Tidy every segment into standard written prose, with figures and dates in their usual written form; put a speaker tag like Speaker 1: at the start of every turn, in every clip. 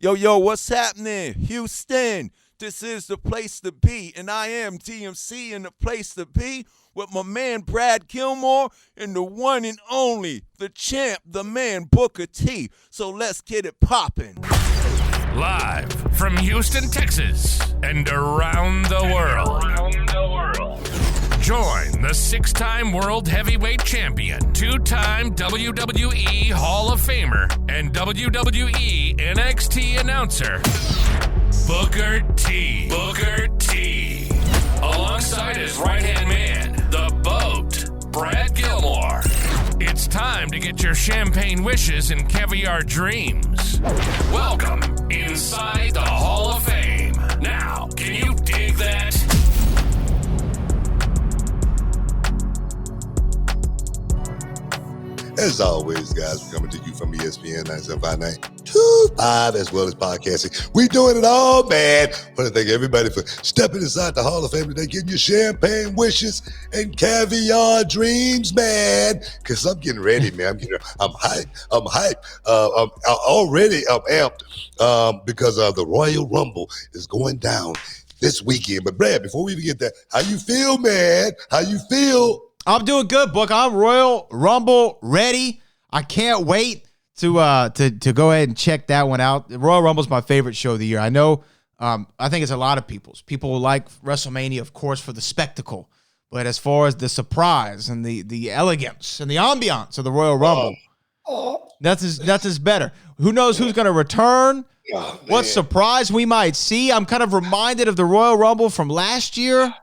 Speaker 1: Yo, what's happening? Houston, this is the place to be, and I am TMC in the place to be with my man Brad Gilmore and the one and only, the champ, the man Booker T. So let's get it popping.
Speaker 2: Live from Houston, Texas, and around the world. Join the six-time World Heavyweight Champion, two-time WWE Hall of Famer, and WWE NXT announcer, Booker T. Booker T. Alongside his right-hand man, the BOAT, Brad Gilmore. It's time to get your champagne wishes and caviar dreams. Welcome inside the Hall of Fame. Now, can you dig that?
Speaker 3: As always, guys, we're coming to you from ESPN 975925, as well as podcasting. We doing it all, man. I want to thank everybody for stepping inside the Hall of Fame today, getting your champagne wishes and caviar dreams, man. Because I'm getting ready, man. I'm hyped. I'm already amped because the Royal Rumble is going down this weekend. But Brad, before we even get there, how you feel, man? How you feel?
Speaker 4: I'm doing good, Book. I'm Royal Rumble ready. I can't wait to go ahead and check that one out. The Royal Rumble is my favorite show of the year. I know. I think it's a lot of people's. People like WrestleMania, of course, for the spectacle, but as far as the surprise and the elegance and the ambiance of the Royal Rumble, that's better. Who knows who's going to return? What surprise we might see? I'm kind of reminded of the Royal Rumble from last year.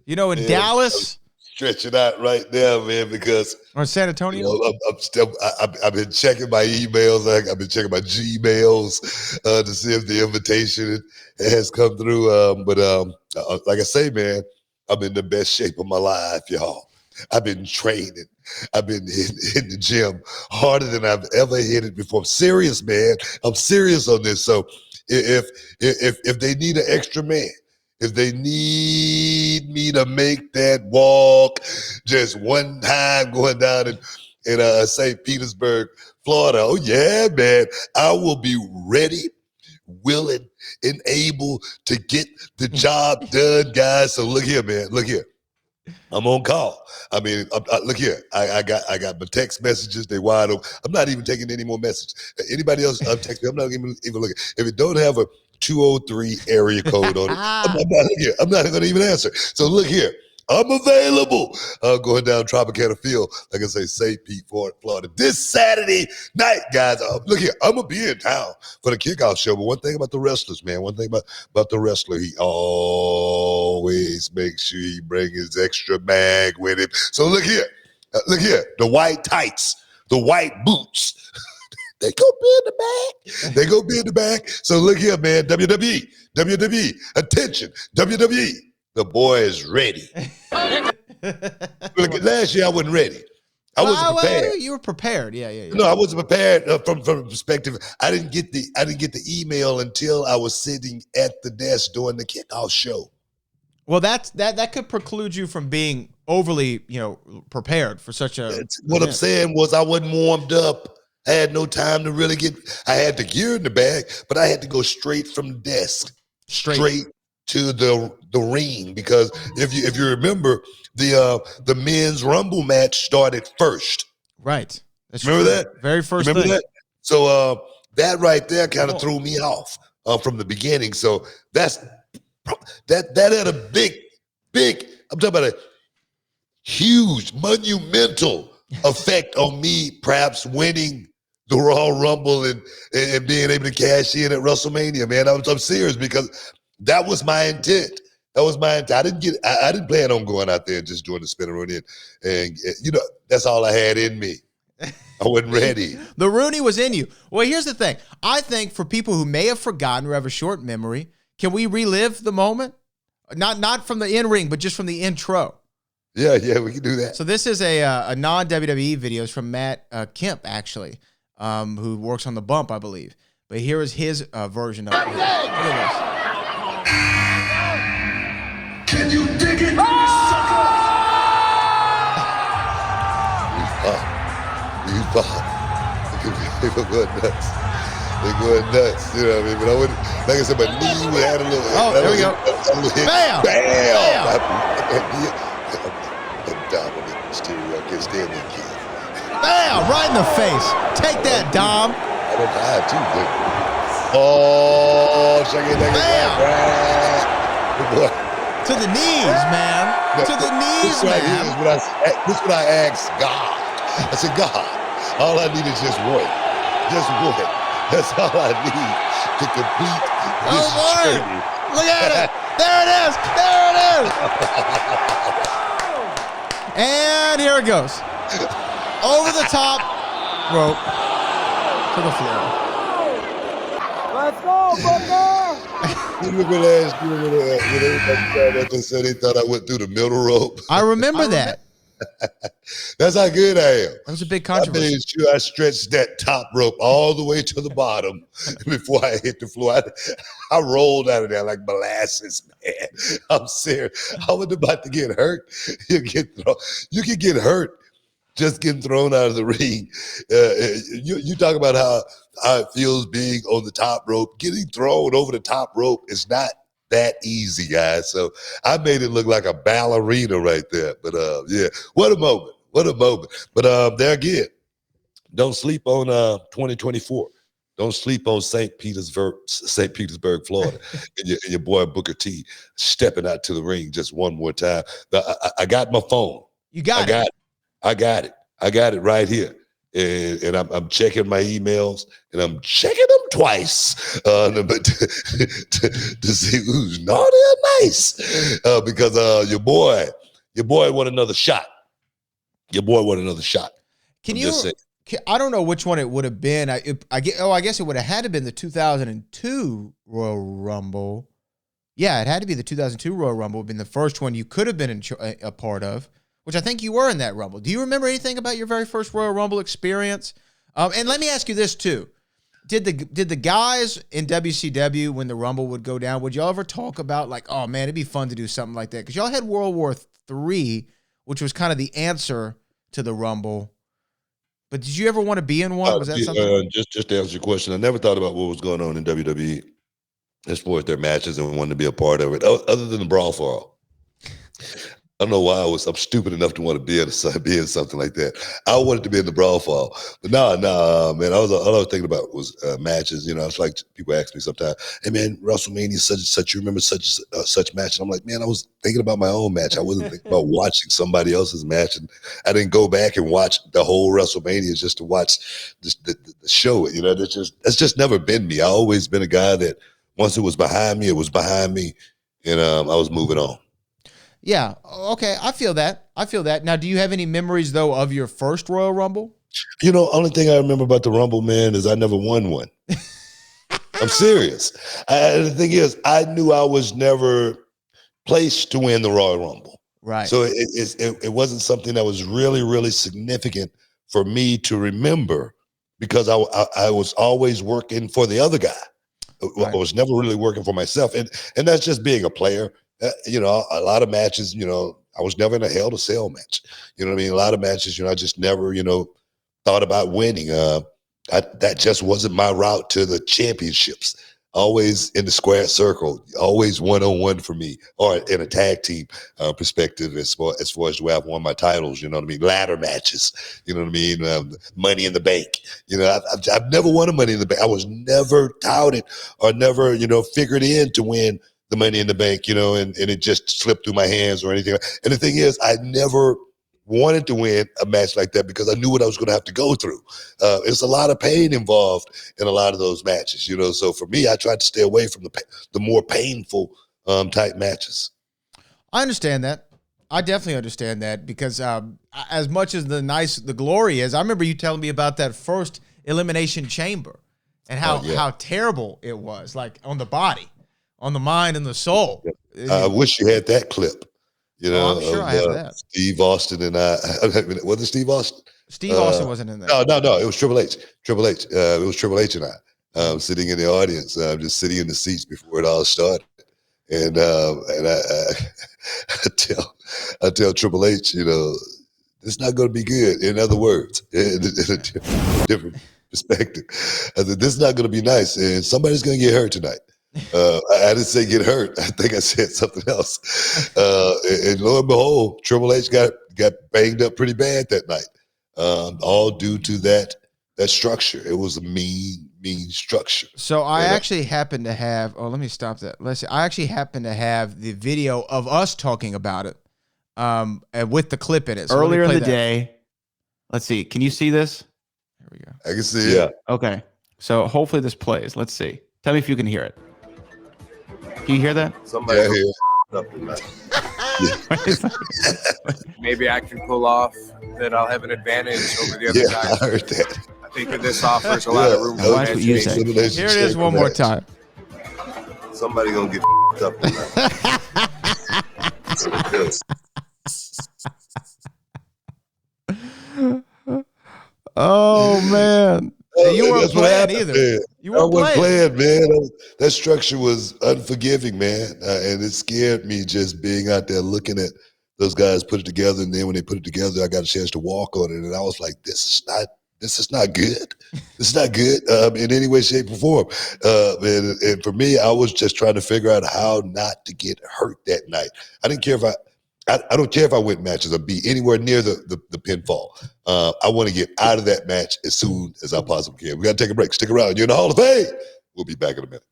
Speaker 4: In Dallas.
Speaker 3: Stretch it out right there, man, because
Speaker 4: or San Antonio.
Speaker 3: I've been checking my emails. I've been checking my Gmails to see if the invitation has come through. But like I say, man, I'm in the best shape of my life, y'all. I've been training. I've been hitting the gym harder than I've ever hit it before. I'm serious, man. I'm serious on this. So if they need an extra man, if they need me to make that walk just one time going down in St. Petersburg, Florida, oh yeah, man, I will be ready, willing, and able to get the job done, guys. So look here, man, look here. I'm on call. I mean, look here. I got my text messages. They wide open. I'm not even taking any more messages. Anybody else text me? I'm not even looking. If it don't have a 203 area code on it, I'm not going to even answer. So look here. I'm available. Going down Tropicana Field, like I say, St. Pete, Florida, this Saturday night, guys. Look here, I'm going to be in town for the kickoff show. But one thing about the wrestlers, man, one thing about the wrestler, he always makes sure he bring his extra bag with him. So look here, the white tights, the white boots. They go be in the back. They go be in the back. So look here, man, WWE, attention, WWE. The boy is ready. Look, last year I wasn't ready. I wasn't prepared.
Speaker 4: You were prepared, yeah.
Speaker 3: No, I wasn't prepared from the perspective. I didn't get the email until I was sitting at the desk doing the kickoff show.
Speaker 4: Well, that could preclude you from being overly, prepared for such a.
Speaker 3: What I'm saying was I wasn't warmed up. I had no time to really I had the gear in the bag, but I had to go straight from the desk, straight to the ring, because if you remember, the men's Rumble match started first.
Speaker 4: Right. That's
Speaker 3: remember
Speaker 4: true.
Speaker 3: that?
Speaker 4: Very first
Speaker 3: remember
Speaker 4: thing.
Speaker 3: that? So that right there kind of threw me off from the beginning. So that had a big, I'm talking about a huge, monumental effect on me, perhaps winning the Royal Rumble and being able to cash in at WrestleMania, man. I'm serious, because that was my intent. That was my intent. I didn't plan on going out there and just doing the spinner Rooney, and that's all I had in me. I wasn't ready.
Speaker 4: The Rooney was in you. Well, here's the thing. I think for people who may have forgotten or have a short memory, can we relive the moment? Not from the in-ring, but just from the intro.
Speaker 3: Yeah, we can do that.
Speaker 4: So this is a non-WWE video. It's from Matt Kemp, actually, who works on the Bump, I believe. But here is his version of it. Look at this.
Speaker 3: Can you dig it, sucker? You pop. You go nuts. They're going nuts, you know what I mean? But I wouldn't, like I said, my knee would have a little.
Speaker 4: Oh, there we go.
Speaker 3: A little hit.
Speaker 4: Bam!
Speaker 3: Bam!
Speaker 4: Bam!
Speaker 3: I'm Dominic Mysterio. I can't stand that kid.
Speaker 4: Bam! Right in the face. Take that, Dom.
Speaker 3: I don't hide too, dude. Oh, check it,
Speaker 4: Bam!
Speaker 3: Boy.
Speaker 4: To the knees, man. To the knees,
Speaker 3: Right
Speaker 4: man.
Speaker 3: this is what I asked God. I said, God, all I need is just one. Just one. That's all I need to complete this journey.
Speaker 4: Look at it. There it is. There it is. And here it goes. Over the top rope to the floor.
Speaker 5: Let's go, Booker!
Speaker 3: Remember last year when everybody said they thought I went through the middle rope?
Speaker 4: I remember that.
Speaker 3: That's how good I am.
Speaker 4: That was a big
Speaker 3: I
Speaker 4: controversy.
Speaker 3: made sure I stretched that top rope all the way to the bottom before I hit the floor. I rolled out of there like molasses, man. I'm serious. I was about to get hurt. You can get hurt just getting thrown out of the ring. You talk about how it feels being on the top rope. Getting thrown over the top rope is not that easy, guys. So I made it look like a ballerina right there. But yeah, what a moment. What a moment. But there again, don't sleep on 2024. Don't sleep on St. Petersburg, Florida, and your boy Booker T stepping out to the ring just one more time. I got my phone.
Speaker 4: You got it.
Speaker 3: I got it. I got it right here. And I'm checking my emails, and I'm checking them twice but to see who's naughty or nice. Because your boy want another shot. Your boy want another shot.
Speaker 4: Can
Speaker 3: I'm
Speaker 4: you?
Speaker 3: just saying.
Speaker 4: I don't know which one it would have been. I guess it would have had to been the 2002 Royal Rumble. Yeah, it had to be the 2002 Royal Rumble. Would have been the first one you could have been a part of, which I think you were in that Rumble. Do you remember anything about your very first Royal Rumble experience? And let me ask you this too: Did the guys in WCW when the Rumble would go down? Would y'all ever talk about like, oh man, it'd be fun to do something like that? Because y'all had World War III, which was kind of the answer to the Rumble. But did you ever want to be in one? Was that something?
Speaker 3: Just to answer your question, I never thought about what was going on in WWE as far as their matches and wanted to be a part of it, other than the Brawl for All. I don't know why I'm stupid enough to want to be in something like that. I wanted to be in the Brawl for All. But no, man, all I was thinking about was matches. You know, it's like people ask me sometimes, hey man, WrestleMania such and such, you remember such match? And I'm like, man, I was thinking about my own match. I wasn't thinking about watching somebody else's match. And I didn't go back and watch the whole WrestleMania just to watch the show. You know, that's just never been me. I always been a guy that once it was behind me, it was behind me. And I was moving on.
Speaker 4: Yeah. Okay. I feel that. Now, do you have any memories though of your first Royal Rumble?
Speaker 3: You know, only thing I remember about the Rumble, man, is I never won one. I'm serious. The thing is, I knew I was never placed to win the Royal Rumble.
Speaker 4: Right.
Speaker 3: So it wasn't something that was really, really significant for me to remember because I was always working for the other guy. Right. I was never really working for myself. And that's just being a player. You know, a lot of matches, you know, I was never in a Hell to Cell match. You know what I mean? A lot of matches, you know, I just never, you know, thought about winning. That just wasn't my route to the championships. Always in the square circle, always one-on-one for me, or in a tag team perspective as far as the way I've won my titles, you know what I mean? Ladder matches, you know what I mean? Money in the Bank. You know, I've never won a Money in the Bank. I was never touted or never, you know, figured in to win the Money in the Bank, you know, and it just slipped through my hands or anything. And the thing is, I never wanted to win a match like that because I knew what I was going to have to go through. It's a lot of pain involved in a lot of those matches, you know. So for me, I tried to stay away from the more painful type matches.
Speaker 4: I understand that. I definitely understand that because as much as the glory is, I remember you telling me about that first Elimination Chamber and how terrible it was, like on the body, on the mind, and the soul.
Speaker 3: I wish you had that clip. You know,
Speaker 4: I'm sure I have that.
Speaker 3: Steve Austin and was it Steve Austin?
Speaker 4: Steve Austin wasn't in there.
Speaker 3: No. It was Triple H. It was Triple H and I sitting in the audience, just sitting in the seats before it all started. And I tell Triple H, you know, it's not going to be good. In other words, in a different perspective. I said, this is not going to be nice, and somebody's going to get hurt tonight. I didn't say get hurt. I think I said something else. And lo and behold, Triple H got banged up pretty bad that night, all due to that structure. It was a mean structure.
Speaker 4: So I actually happen to have. Oh, let me stop that. Let's see. I actually happen to have the video of us talking about it, and with the clip in it. So
Speaker 6: earlier in the day. Let's see. Can you see this?
Speaker 4: There we go.
Speaker 3: I can see it.
Speaker 6: Okay. So hopefully this plays. Let's see. Tell me if you can hear it. Can you hear that?
Speaker 3: Somebody
Speaker 7: Maybe I can pull off that I'll have an advantage over the other guy.
Speaker 3: I heard that.
Speaker 7: I think that this offers a lot of room for
Speaker 6: Watch what you say.
Speaker 4: Here it is one more time.
Speaker 3: Somebody gonna get up tonight.
Speaker 4: Oh man. You weren't playing either.
Speaker 3: Man.
Speaker 4: You weren't
Speaker 3: playing, man. That structure was unforgiving, man. And it scared me just being out there looking at those guys put it together. And then when they put it together, I got a chance to walk on it. And I was like, this is not good. This is not good in any way, shape, or form. And for me, I was just trying to figure out how not to get hurt that night. I didn't care if I don't care if I win matches or be anywhere near the pinfall. I want to get out of that match as soon as I possibly can. We got to take a break. Stick around. You're in the Hall of Fame. We'll be back in a minute.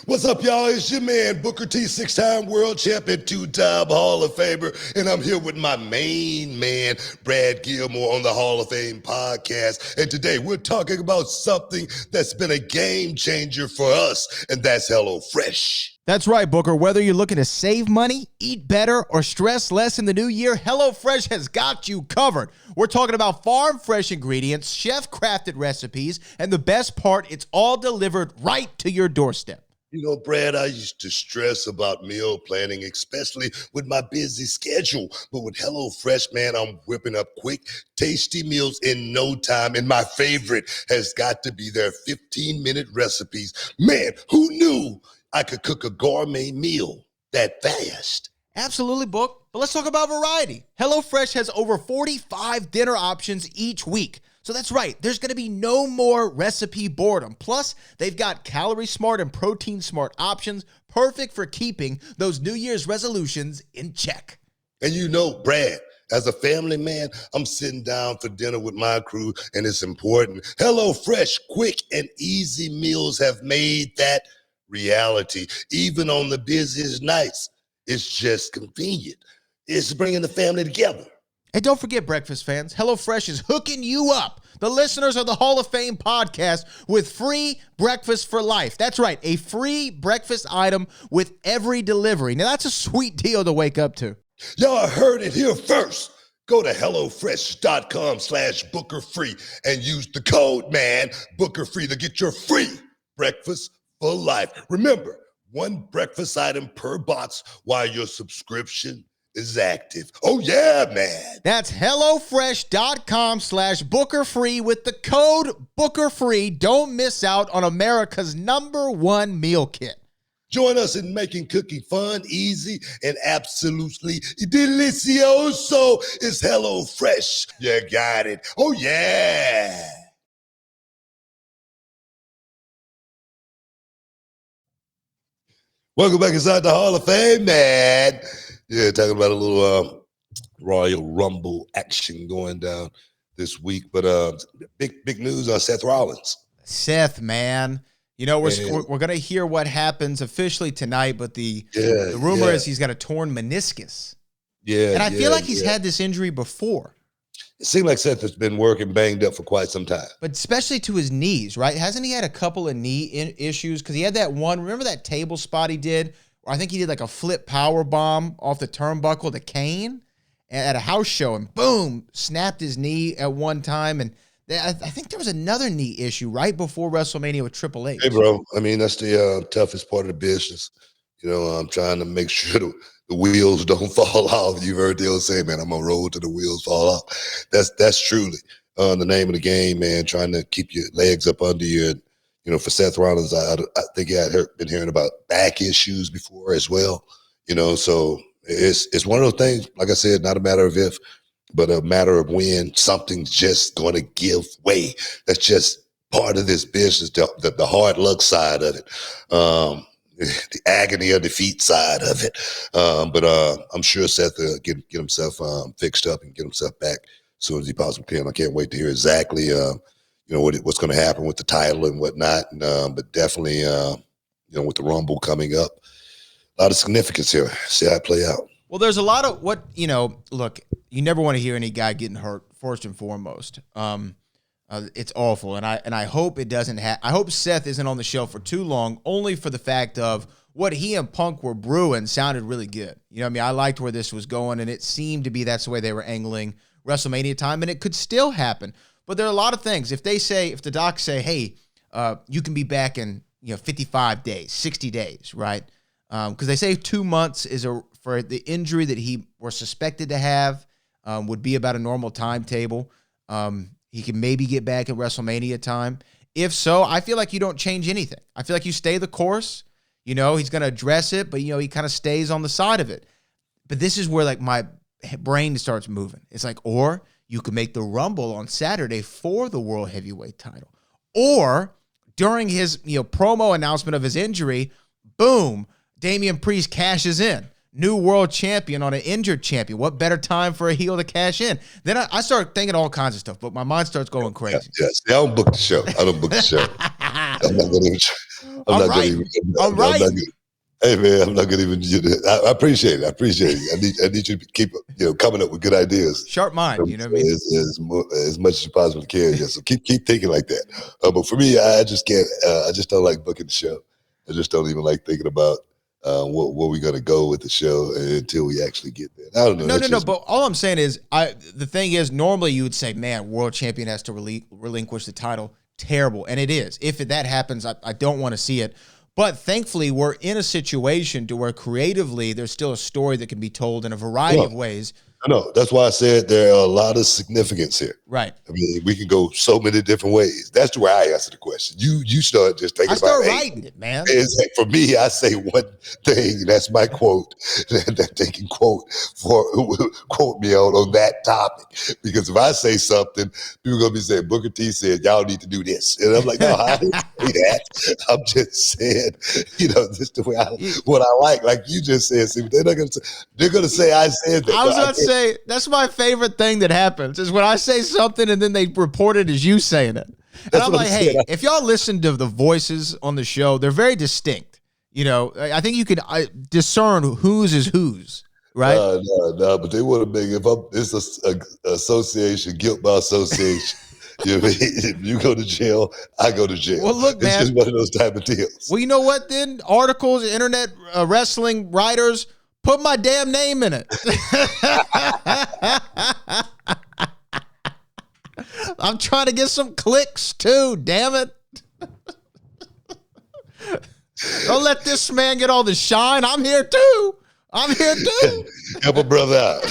Speaker 3: What's up, y'all? It's your man, Booker T, 6-time world champion, 2-time Hall of Famer, and I'm here with my main man, Brad Gilmore, on the Hall of Fame podcast. And today we're talking about something that's been a game changer for us, and that's HelloFresh.
Speaker 4: That's right, Booker. Whether you're looking to save money, eat better, or stress less in the new year, HelloFresh has got you covered. We're talking about farm-fresh ingredients, chef-crafted recipes, and the best part, it's all delivered right to your doorstep.
Speaker 3: You know, Brad, I used to stress about meal planning, especially with my busy schedule. But with HelloFresh, man, I'm whipping up quick, tasty meals in no time. And my favorite has got to be their 15-minute recipes. Man, who knew I could cook a gourmet meal that fast?
Speaker 4: Absolutely, Book. But let's talk about variety. HelloFresh has over 45 dinner options each week. So that's right. There's going to be no more recipe boredom. Plus, they've got calorie smart and protein smart options, perfect for keeping those New Year's resolutions in check.
Speaker 3: And you know, Brad, as a family man, I'm sitting down for dinner with my crew, and it's important. HelloFresh quick and easy meals have made that reality. Even on the busiest nights, it's just convenient. It's bringing the family together.
Speaker 4: And don't forget, breakfast fans, HelloFresh is hooking you up, the listeners of the Hall of Fame podcast, with free breakfast for life. That's right, a free breakfast item with every delivery. Now, that's a sweet deal to wake up to.
Speaker 3: Y'all heard it here first. Go to HelloFresh.com/BookerFree and use the code, man, BookerFree, to get your free breakfast for life. Remember, one breakfast item per box while your subscription is active. Oh, yeah, man.
Speaker 4: That's HelloFresh.com/BookerFree with the code BookerFree. Don't miss out on America's #1 meal kit.
Speaker 3: Join us in making cooking fun, easy, and absolutely delicioso. It's HelloFresh. You got it. Oh, yeah. Welcome back inside the Hall of Fame, man. Yeah, talking about a little Royal Rumble action going down this week. But big news on Seth Rollins.
Speaker 4: Seth, man. You know, we're going to hear what happens officially tonight, but the rumor is he's got a torn meniscus.
Speaker 3: Yeah.
Speaker 4: And I feel like he's had this injury before.
Speaker 3: It seems like Seth has been working banged up for quite some time.
Speaker 4: But especially to his knees, right? Hasn't he had a couple of knee issues? Because he had that one, remember that table spot he did? Or I think he did like a flip power bomb off the turnbuckle to Kane at a house show, and boom, snapped his knee at one time. And I think there was another knee issue right before WrestleMania with Triple H.
Speaker 3: Hey, bro, I mean, that's the toughest part of the business. You know, I'm trying to make sure the wheels don't fall off. You've heard the old saying, man, I'm going to roll till the wheels fall off. That's truly the name of the game, man, trying to keep your legs up under you. And, you know, for Seth Rollins, I think he had been hearing about back issues before as well. You know, so it's one of those things, like I said, not a matter of if, but a matter of when something's just going to give way. That's just part of this business, the hard luck side of it, the agony of defeat side of it. But I'm sure Seth will get himself fixed up and get himself back as soon as he possibly can. I can't wait to hear exactly what's going to happen with the title and whatnot. But definitely, with the Rumble coming up, a lot of significance here. See how it play out.
Speaker 4: Well, there's a lot of look, you never want to hear any guy getting hurt, first and foremost. It's awful. And I hope it doesn't happen. I hope Seth isn't on the show for too long, only for the fact of what he and Punk were brewing sounded really good. You know what I mean? I liked where this was going, and it seemed to be that's the way they were angling WrestleMania time, and it could still happen. But there are a lot of things. If the docs say, hey, you can be back in 55 days, 60 days, right? Because they say 2 months for the injury that he was suspected to have would be about a normal timetable. He can maybe get back at WrestleMania time. If so, I feel like you don't change anything. I feel like you stay the course. He's going to address it, but he kind of stays on the side of it. But this is where like my brain starts moving. It's like, or you could make the Rumble on Saturday for the World Heavyweight title, or during his promo announcement of his injury, boom, Damian Priest cashes in. New world champion on an injured champion. What better time for a heel to cash in? Then I start thinking all kinds of stuff, but my mind starts going crazy.
Speaker 3: Yes. I don't book the show. I'm not going to. Hey man, I'm not going to even. I appreciate it. I need you to keep coming up with good ideas.
Speaker 4: Sharp mind, you know what I mean?
Speaker 3: As much as you possibly can. Yeah. So keep thinking like that. But for me, I just can't. I just don't like booking the show. I just don't even like thinking about where we're going to go with the show until we actually get there. I don't know.
Speaker 4: No. But all I'm saying is, the thing is, normally you would say, man, world champion has to relinquish the title. Terrible. And it is. If that happens, I don't want to see it. But thankfully, we're in a situation to where creatively there's still a story that can be told in a variety of ways.
Speaker 3: No, that's why I said there are a lot of significance here.
Speaker 4: Right.
Speaker 3: I mean, we can go so many different ways. That's the way I answer the question. You start just thinking about it. I start
Speaker 4: writing it, man.
Speaker 3: Like, for me, I say one thing, and that's my quote that they can quote me on that topic. Because if I say something, people are going to be saying, Booker T said, y'all need to do this. And I'm like, no, I didn't say that. I'm just saying, this is the way what I like. Like you just said, see, they're going to say I said that.
Speaker 4: I was about to say, that's my favorite thing that happens is when I say something and then they report it as you saying it. And I'm like, hey, if y'all listen to the voices on the show, they're very distinct. I think you can discern whose is whose, right?
Speaker 3: No, but they want to make it's a association, guilt by association. If you go to jail, I go to jail.
Speaker 4: Well, look, man,
Speaker 3: it's just one of those type of deals.
Speaker 4: Well, you know what then? Articles, internet, wrestling writers, put my damn name in it. I'm trying to get some clicks too, damn it. Don't let this man get all the shine. I'm here too. Help
Speaker 3: a brother out.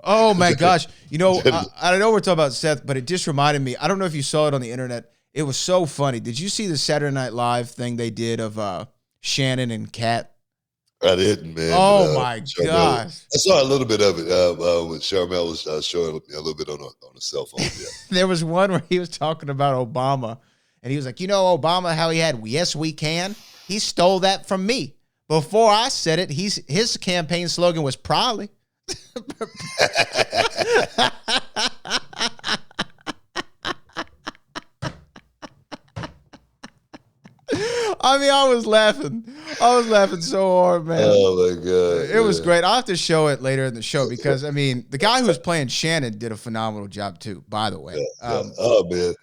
Speaker 4: Oh my gosh. I know we're talking about Seth, but it just reminded me. I don't know if you saw it on the internet. It was so funny. Did you see the Saturday Night Live thing they did of Shannon and Kat?
Speaker 3: I didn't, man.
Speaker 4: Oh my gosh!
Speaker 3: I saw a little bit of it when Charmel was showing a little bit on a cell phone. Yeah.
Speaker 4: There was one where he was talking about Obama, and he was like, Obama, how he had "Yes, we can." He stole that from me. Before I said it, his campaign slogan was "Probably." I mean, I was laughing so hard, man.
Speaker 3: Oh my god,
Speaker 4: it was great. I'll have to show it later in the show because I mean, the guy who was playing Shannon did a phenomenal job too. By the way,
Speaker 3: oh man,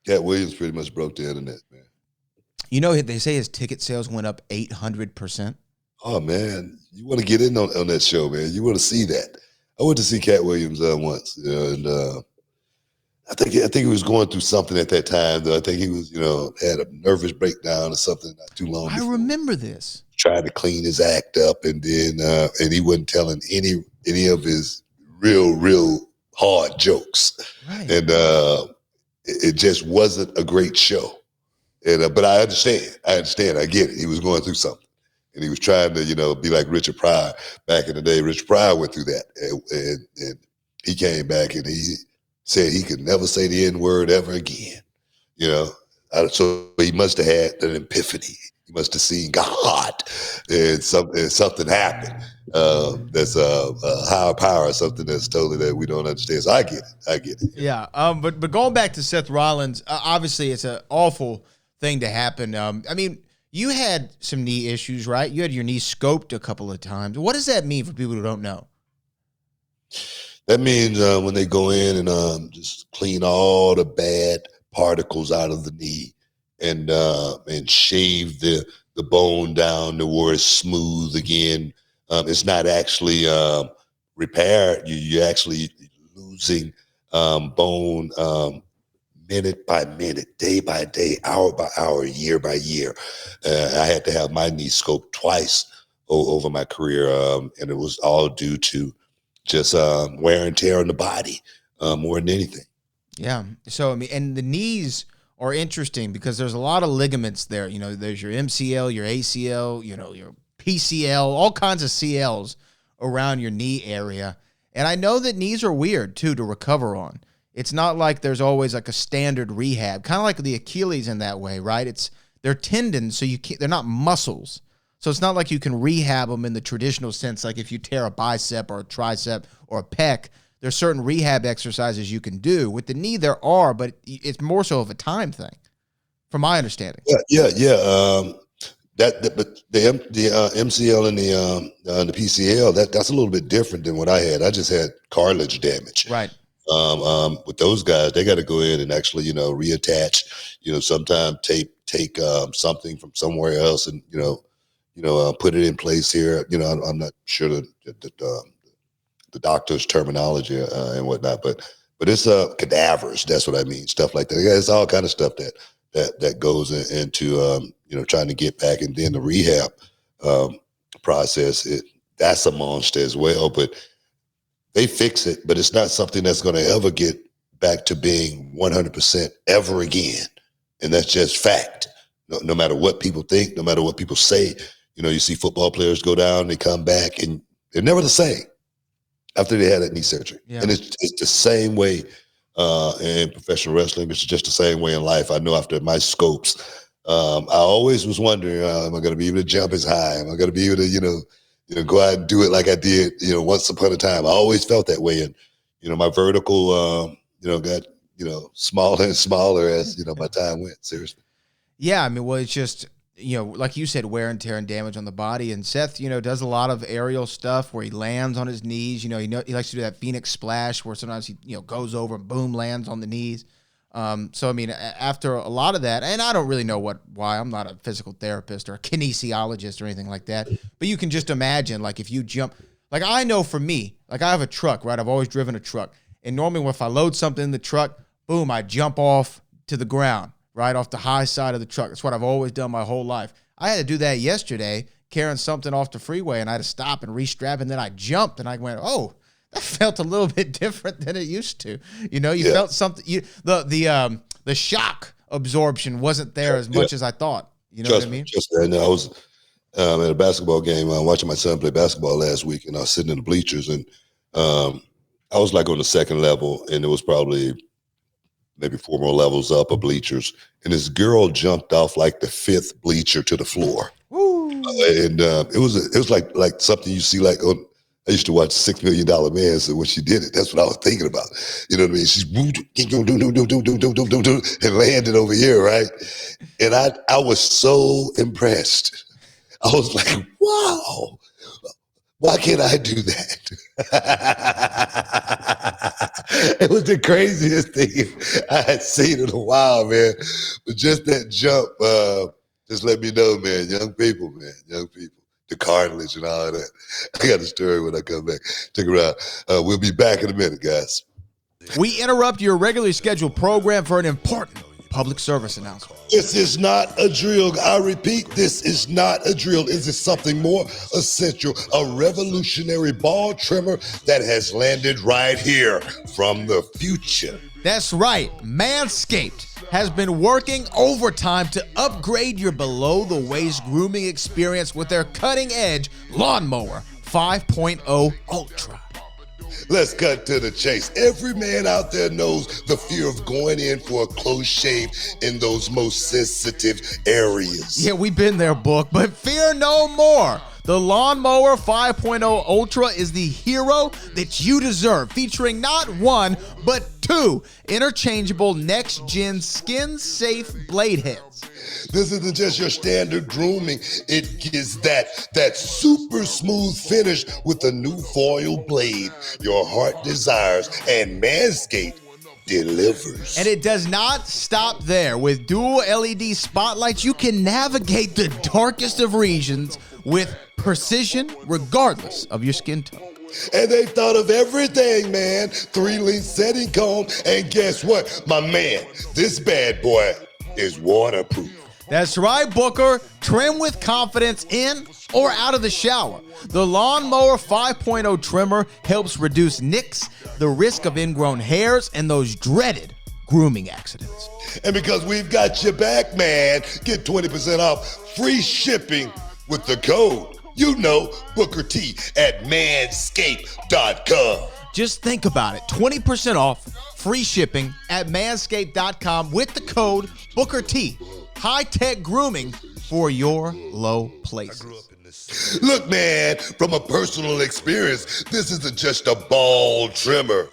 Speaker 3: Cat Williams pretty much broke the internet, man.
Speaker 4: They say his ticket sales went up 800%.
Speaker 3: Oh man, you want to get in on that show, man? You want to see that? I went to see Cat Williams once, and I think he was going through something at that time. Though I think he was, had a nervous breakdown or something not too long.
Speaker 4: I remember this.
Speaker 3: Trying to clean his act up, and then and he wasn't telling any of his real hard jokes,
Speaker 4: right.
Speaker 3: And it just wasn't a great show. And but I understand. I get it. He was going through something. And he was trying to, be like Richard Pryor back in the day. Richard Pryor went through that. And he came back and he said he could never say the N-word ever again. So he must have had an epiphany. He must have seen God, and something happened. That's a higher power, something that's totally that we don't understand. So I get it.
Speaker 4: Yeah. But going back to Seth Rollins, obviously it's an awful thing to happen. I mean, you had some knee issues, right? You had your knee scoped a couple of times. What does that mean for people who don't know?
Speaker 3: That means when they go in and just clean all the bad particles out of the knee and shave the bone down to where it's smooth again. It's not actually repaired. You're actually losing bone minute by minute, day by day, hour by hour, year by year. I had to have my knee scoped twice over my career, and it was all due to just wear and tear on the body more than anything.
Speaker 4: Yeah. So, I mean, and the knees are interesting because there's a lot of ligaments there. There's your MCL, your ACL, your PCL, all kinds of CLs around your knee area. And I know that knees are weird, too, to recover on. It's not like there's always like a standard rehab, kind of like the Achilles in that way, right? They're tendons, so they're not muscles. So it's not like you can rehab them in the traditional sense, like if you tear a bicep or a tricep or a pec, there's certain rehab exercises you can do. With the knee, there are, but it's more so of a time thing, from my understanding.
Speaker 3: Yeah. But the MCL and the PCL, that's a little bit different than what I had. I just had cartilage damage.
Speaker 4: Right.
Speaker 3: With those guys, they got to go in and actually, reattach. Sometimes take something from somewhere else and put it in place here. I'm not sure the doctor's terminology and whatnot, but it's cadavers. That's what I mean. Stuff like that. It's all kind of stuff that goes into trying to get back, and then the rehab process. That's a monster as well. But they fix it, but it's not something that's going to ever get back to being 100% ever again, and that's just fact. No matter what people think, no matter what people say. You see football players go down, they come back, and they're never the same after they had that knee surgery. Yeah. And it's the same way in professional wrestling. It's just the same way in life. I know after my scopes, I always was wondering, am I going to be able to jump as high? Am I going to be able to, go out and do it like I did, once upon a time? I always felt that way. And, my vertical, got, smaller and smaller as, my time went, seriously.
Speaker 4: Yeah. I mean, well, it's just, like you said, wear and tear and damage on the body. And Seth, does a lot of aerial stuff where he lands on his knees. He likes to do that Phoenix splash where sometimes he, goes over and boom, lands on the knees. So, I mean, after a lot of that, and I don't really know why, I'm not a physical therapist or a kinesiologist or anything like that, but you can just imagine, like, if you jump, like, I know for me, like, I have a truck, right? I've always driven a truck. And normally if I load something in the truck, boom, I jump off to the ground, right off the high side of the truck. That's what I've always done my whole life. I had to do that yesterday, carrying something off the freeway, and I had to stop and restrap, and then I jumped, and I went, oh, that felt a little bit different than it used to. You felt something. The shock absorption wasn't there as much as I thought. You know what I mean?
Speaker 3: I was at a basketball game watching my son play basketball last week, and I was sitting in the bleachers, and I was like on the second level, and it was probably maybe 4 more levels up of bleachers, and this girl jumped off like the 5th bleacher to the floor. And it was like something you see like on. I used to watch $6 Million Man, so when she did it, that's what I was thinking about. You know what I mean? She's and landed over here, right? And I was so impressed. I was like, wow, why can't I do that? It was the craziest thing I had seen in a while, man. But just that jump, just let me know, man. Young people. The cartilage and all of that. I got a story when I come back. Check it out. We'll be back in a minute, guys.
Speaker 4: We interrupt your regularly scheduled program for an important public service announcement.
Speaker 3: This is not a drill. I repeat, this is not a drill. Is it something more essential? A revolutionary ball trimmer that has landed right here from the future.
Speaker 4: That's right. Manscaped has been working overtime to upgrade your below-the-waist grooming experience with their cutting-edge Lawnmower 5.0 Ultra.
Speaker 3: Let's cut to the chase. Every man out there knows the fear of going in for a close shave in those most sensitive areas.
Speaker 4: Yeah, we've been there, Book, but fear no more. The Lawnmower 5.0 Ultra is the hero that you deserve, featuring not one, but two interchangeable next-gen skin-safe blade heads.
Speaker 3: This isn't just your standard grooming. It gives that super smooth finish with a new foil blade your heart desires, and Manscaped delivers.
Speaker 4: And it does not stop there. With dual LED spotlights, you can navigate the darkest of regions with precision regardless of your skin tone.
Speaker 3: And they thought of everything, man. 3-length setting comb, and guess what, my man? This bad boy is waterproof.
Speaker 4: That's right, Booker. Trim with confidence in or out of the shower. The Lawnmower 5.0 trimmer helps reduce nicks, the risk of ingrown hairs, and those dreaded grooming accidents.
Speaker 3: And because we've got your back, man, get 20% off free shipping with the code, Booker T at manscaped.com.
Speaker 4: Just think about it. 20% off, free shipping at manscaped.com with the code Booker T. High-tech grooming for your low places.
Speaker 3: Look, man, from a personal experience, this isn't just a ball trimmer.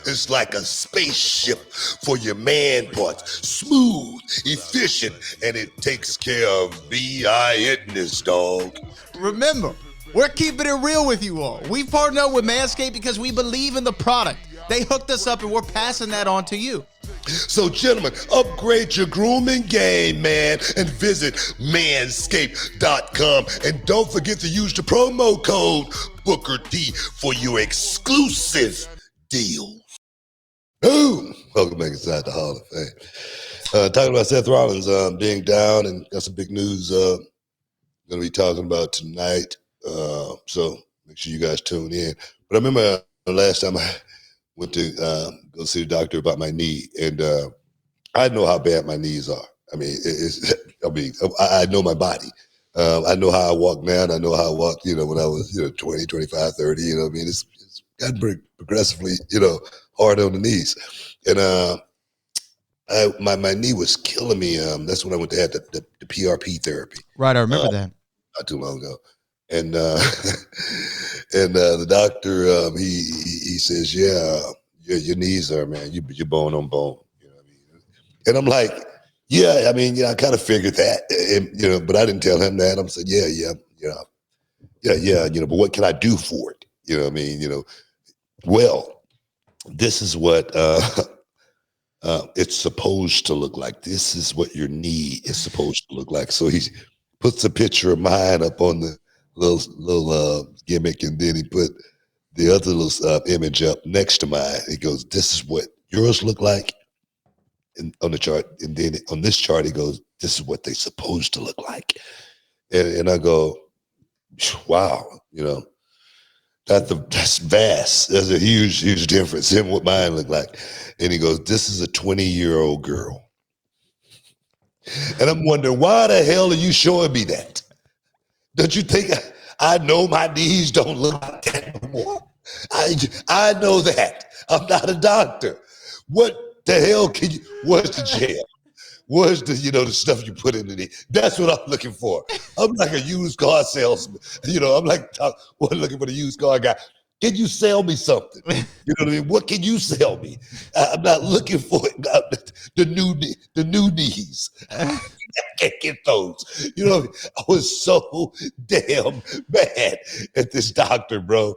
Speaker 3: It's like a spaceship for your man parts. Smooth, efficient, and it takes care of B.I.N.ness, dog.
Speaker 4: Remember, we're keeping it real with you all. We partnered up with Manscaped because we believe in the product. They hooked us up, and we're passing that on to you.
Speaker 3: So, gentlemen, upgrade your grooming game, man, and visit manscaped.com. And don't forget to use the promo code Booker T for your exclusive deal. Boom! Welcome back inside the Hall of Fame. Talking about Seth Rollins being down, and got some big news going to be talking about tonight. So make sure you guys tune in. But I remember last time I went to go see the doctor about my knee, and I know how bad my knees are. I mean, I know my body. I know how I walk now, and I know how I walked, when I was, 20, 25, 30, it's gotten progressively, hard on the knees. And my knee was killing me. That's when I went to have the PRP therapy.
Speaker 4: Right, I remember that.
Speaker 3: Not too long ago. And the doctor, he says, your knees are, man, you're bone on bone. You know what I mean? And I'm like, yeah, I mean, I kind of figured that, and, but I didn't tell him that. I'm saying, but what can I do for it? You know what I mean? Well, this is what it's supposed to look like. This is what your knee is supposed to look like. So he puts a picture of mine up on the little gimmick, and then he put the other little image up next to mine. He goes, this is what yours look like on the chart. And then on this chart, he goes, this is what they supposed to look like. And I go, wow, that's vast. There's a huge, huge difference in what mine look like. And he goes, this is a 20-year-old girl. And I'm wondering, why the hell are you showing me that? Don't you think I know my knees don't look like that no more? I know that. I'm not a doctor. What the hell where's the jail? Where's the, the stuff you put in the knee? That's what I'm looking for. I'm like a used car salesman. I'm like looking for the used car guy. Can you sell me something? You know what I mean? What can you sell me? I'm not looking for the new knees. I can't get those. I was so damn bad at this doctor, bro,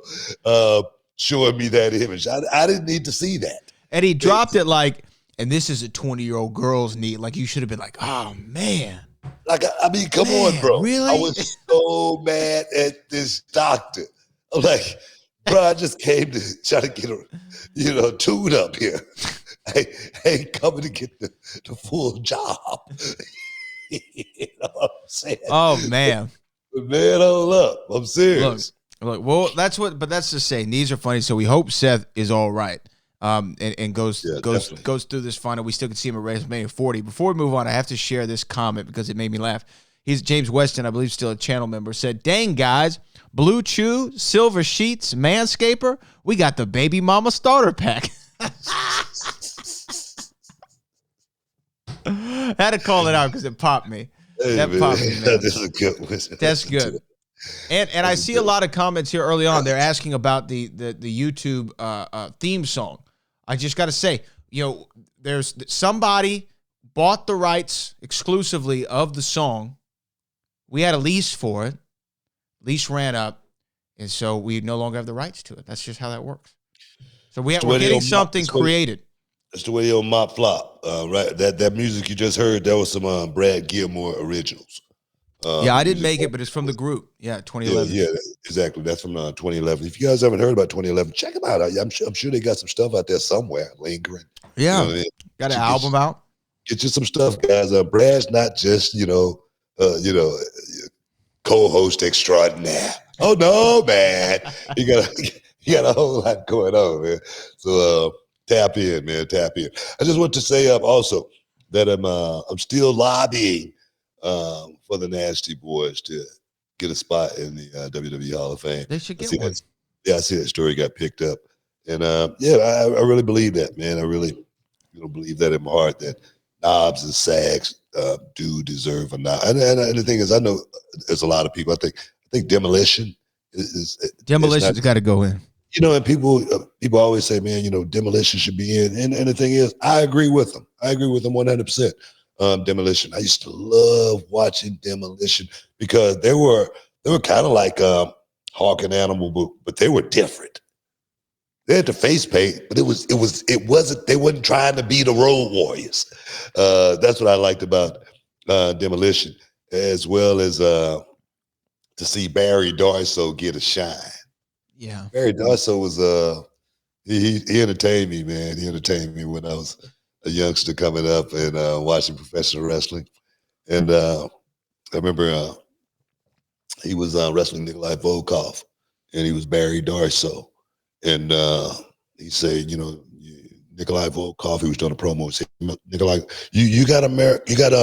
Speaker 3: showing me that image. I didn't need to see that.
Speaker 4: And he dropped it like, and this is a 20-year-old girl's knee. Like, you should have been like, oh, man.
Speaker 3: Like, I mean, come on, bro.
Speaker 4: Really?
Speaker 3: I was so mad at this doctor. I'm like, bro, I just came to try to get a tune up here. I ain't coming to get the full job. You know what I'm saying?
Speaker 4: Oh, man.
Speaker 3: But man, hold up. I'm serious.
Speaker 4: Look, well, that's to say, knees are funny, so we hope Seth is all right. and goes through this final. We still can see him at WrestleMania 40. Before we move on, I have to share this comment because it made me laugh. He's James Weston, I believe, still a channel member, said, "Dang, guys, Blue Chew, Silver Sheets, Manscaper, we got the Baby Mama starter pack." I had to call it out because it popped me.
Speaker 3: Hey,
Speaker 4: that
Speaker 3: man.
Speaker 4: popped me, man.
Speaker 3: That is a good one.
Speaker 4: That's good. And I see a lot of comments here early on. They're asking about the YouTube theme song. I just got to say, there's somebody bought the rights exclusively of the song. We had a lease for it. Lease ran up, and so we no longer have the rights to it. That's just how that works. So we're getting something created.
Speaker 3: That's the way on Mop Flop, right? That music you just heard, that was some Brad Gilmore originals.
Speaker 4: I didn't make it, but it's from the group. Yeah, 2011.
Speaker 3: Yeah, exactly. That's from 2011. If you guys haven't heard about 2011, check them out. I'm sure they got some stuff out there somewhere lingering.
Speaker 4: Yeah,
Speaker 3: you know what I mean?
Speaker 4: Got an album out.
Speaker 3: Get you some stuff, guys. Brad's not just co-host extraordinaire. Oh no, man! You got a whole lot going on, man. So tap in, man. Tap in. I just want to say also that I'm still lobbying for the Nasty Boys to get a spot in the WWE Hall of Fame.
Speaker 4: They should get one.
Speaker 3: I see that story got picked up, and I really believe that, man. I really believe that in my heart that Knobs and Sags do deserve a nod. And the thing is, I know there's a lot of people. I think Demolition
Speaker 4: Demolition's got to go in.
Speaker 3: And people always say, man, Demolition should be in. And the thing is, I agree with them. I agree with them 100%. Demolition. I used to love watching Demolition because they were kind of like Hawk and Animal, but they were different. They had the face paint, but it wasn't. They wasn't trying to be the Road Warriors. That's what I liked about Demolition, as well as to see Barry Darsow get a shine.
Speaker 4: Yeah,
Speaker 3: Barry Darsow was he entertained me, man. He entertained me when I was a youngster coming up and watching professional wrestling. And I remember he was wrestling Nikolai Volkov, and he was Barry Darsow. And he said, Nikolai Volkov, he was doing a promo, he said, Nikolai, you got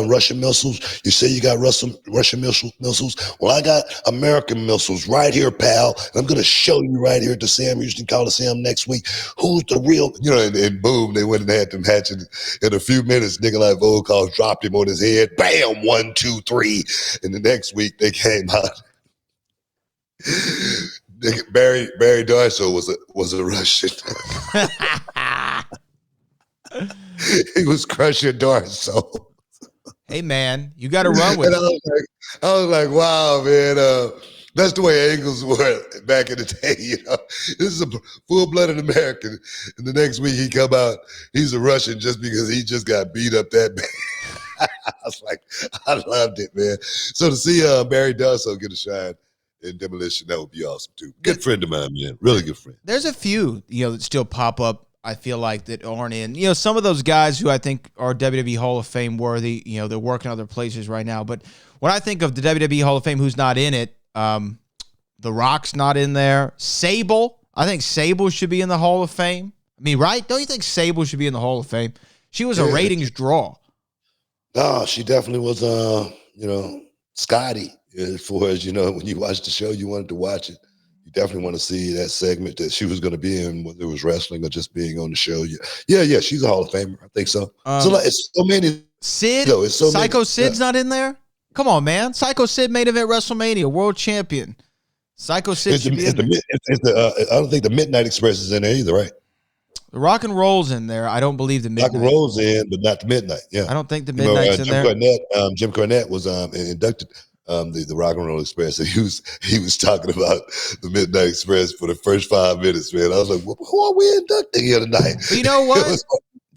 Speaker 3: Russian missiles? You say you got Russian missiles? Well, I got American missiles right here, pal. And I'm going to show you right here at the Sam Houston Coliseum next week who's the real, and boom, they went and had the match. And in a few minutes, Nikolai Volkov dropped him on his head. Bam, 1, 2, 3. And the next week they came out. Barry Darsow was a Russian. He was crushing Darsow.
Speaker 4: Hey man, you got to run with it.
Speaker 3: I was like, wow, man. That's the way Angles were back in the day. This is a full-blooded American, and the next week he come out, he's a Russian just because he just got beat up that bad. I was like, I loved it, man. So to see Barry Darsow get a shine in Demolition, that would be awesome too. Good friend of mine, man. Really good friend.
Speaker 4: There's a few, that still pop up, I feel like, that aren't in. Some of those guys who I think are WWE Hall of Fame worthy, they're working other places right now. But when I think of the WWE Hall of Fame, who's not in it, The Rock's not in there. Sable, I think Sable should be in the Hall of Fame. I mean, right? Don't you think Sable should be in the Hall of Fame? She was a ratings draw.
Speaker 3: No, she definitely was, Scotty. As far as, when you watch the show, you wanted to watch it. You definitely want to see that segment that she was going to be in, whether it was wrestling or just being on the show. Yeah, she's a Hall of Famer. I think so. It's so many.
Speaker 4: Sid?
Speaker 3: It's so
Speaker 4: Psycho
Speaker 3: many.
Speaker 4: Sid's not in there? Come on, man. Psycho Sid made event WrestleMania, world champion. Psycho Sid should be in there.
Speaker 3: I don't think the Midnight Express is in there either, right?
Speaker 4: The Rock and Roll's in there. I don't believe the Midnight.
Speaker 3: Rock and Roll's in, but not the Midnight. Yeah,
Speaker 4: I don't think the Midnight's in there.
Speaker 3: Jim Cornette was inducted. The Rock and Roll Express, and he was talking about the Midnight Express for the first 5 minutes, man. I was like, who are we inducting here tonight?
Speaker 4: But you know what?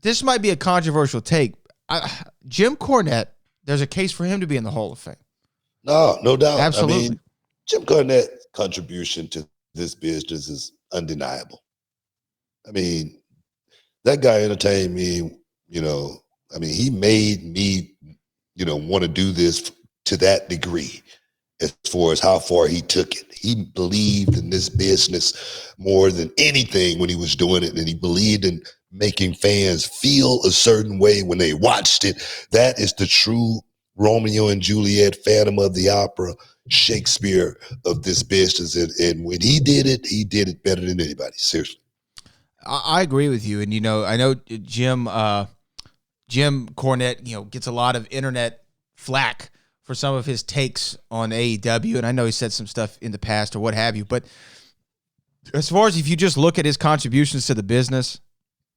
Speaker 4: This might be a controversial take. Jim Cornette, there's a case for him to be in the Hall of Fame.
Speaker 3: No doubt.
Speaker 4: Absolutely.
Speaker 3: I mean, Jim Cornette's contribution to this business is undeniable. I mean, that guy entertained me, he made me, want to do this to that degree. as far as how far he took it. He believed in this business more than anything when he was doing it, and he believed in making fans feel a certain way when they watched it. That is the true Romeo and Juliet, Phantom of the Opera, Shakespeare of this business. And when he did it better than anybody, seriously.
Speaker 4: I agree with you. And, I know Jim Cornette, gets a lot of internet flack for some of his takes on AEW. And I know he said some stuff in the past or what have you. But as far as if you just look at his contributions to the business,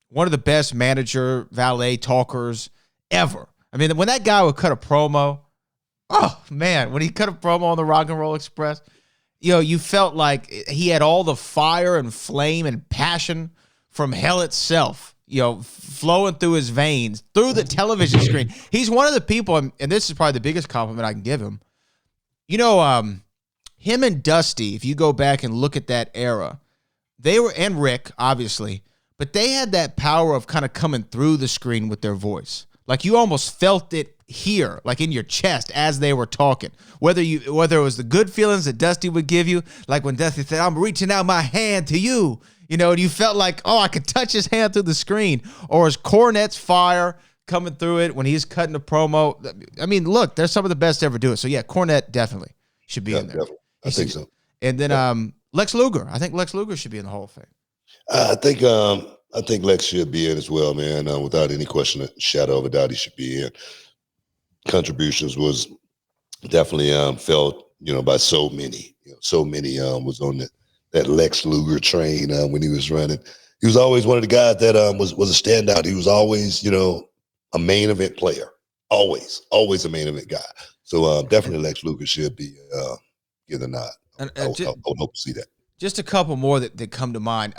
Speaker 4: one of the best manager, valet talkers ever. I mean, when that guy would cut a promo, oh, man, when he cut a promo on the Rock and Roll Express, you felt like he had all the fire and flame and passion from hell itself, flowing through his veins, through the television screen. He's one of the people, and this is probably the biggest compliment I can give him. Him and Dusty, if you go back and look at that era, they were, and Rick, obviously, but they had that power of kind of coming through the screen with their voice. Like you almost felt it here, like in your chest as they were talking. Whether it was the good feelings that Dusty would give you, like when Dusty said, "I'm reaching out my hand to you," and you felt like, oh, I could touch his hand through the screen. Or as Cornette's fire coming through it when he's cutting a promo. I mean, look, they're some of the best to ever do it. So yeah, Cornette definitely should be in there.
Speaker 3: Definitely. I think so.
Speaker 4: And then Lex Luger. I think Lex Luger should be in the Hall of Fame.
Speaker 3: I think Lex should be in as well, man. Without any question, shadow of a doubt, he should be in. Contributions was definitely felt, by so many. So many was on that Lex Luger train when he was running. He was always one of the guys that was a standout. He was always, a main event player. Always a main event guy. So definitely Lex Luger should be give the nod. I would hope to see that.
Speaker 4: Just a couple more that come to mind.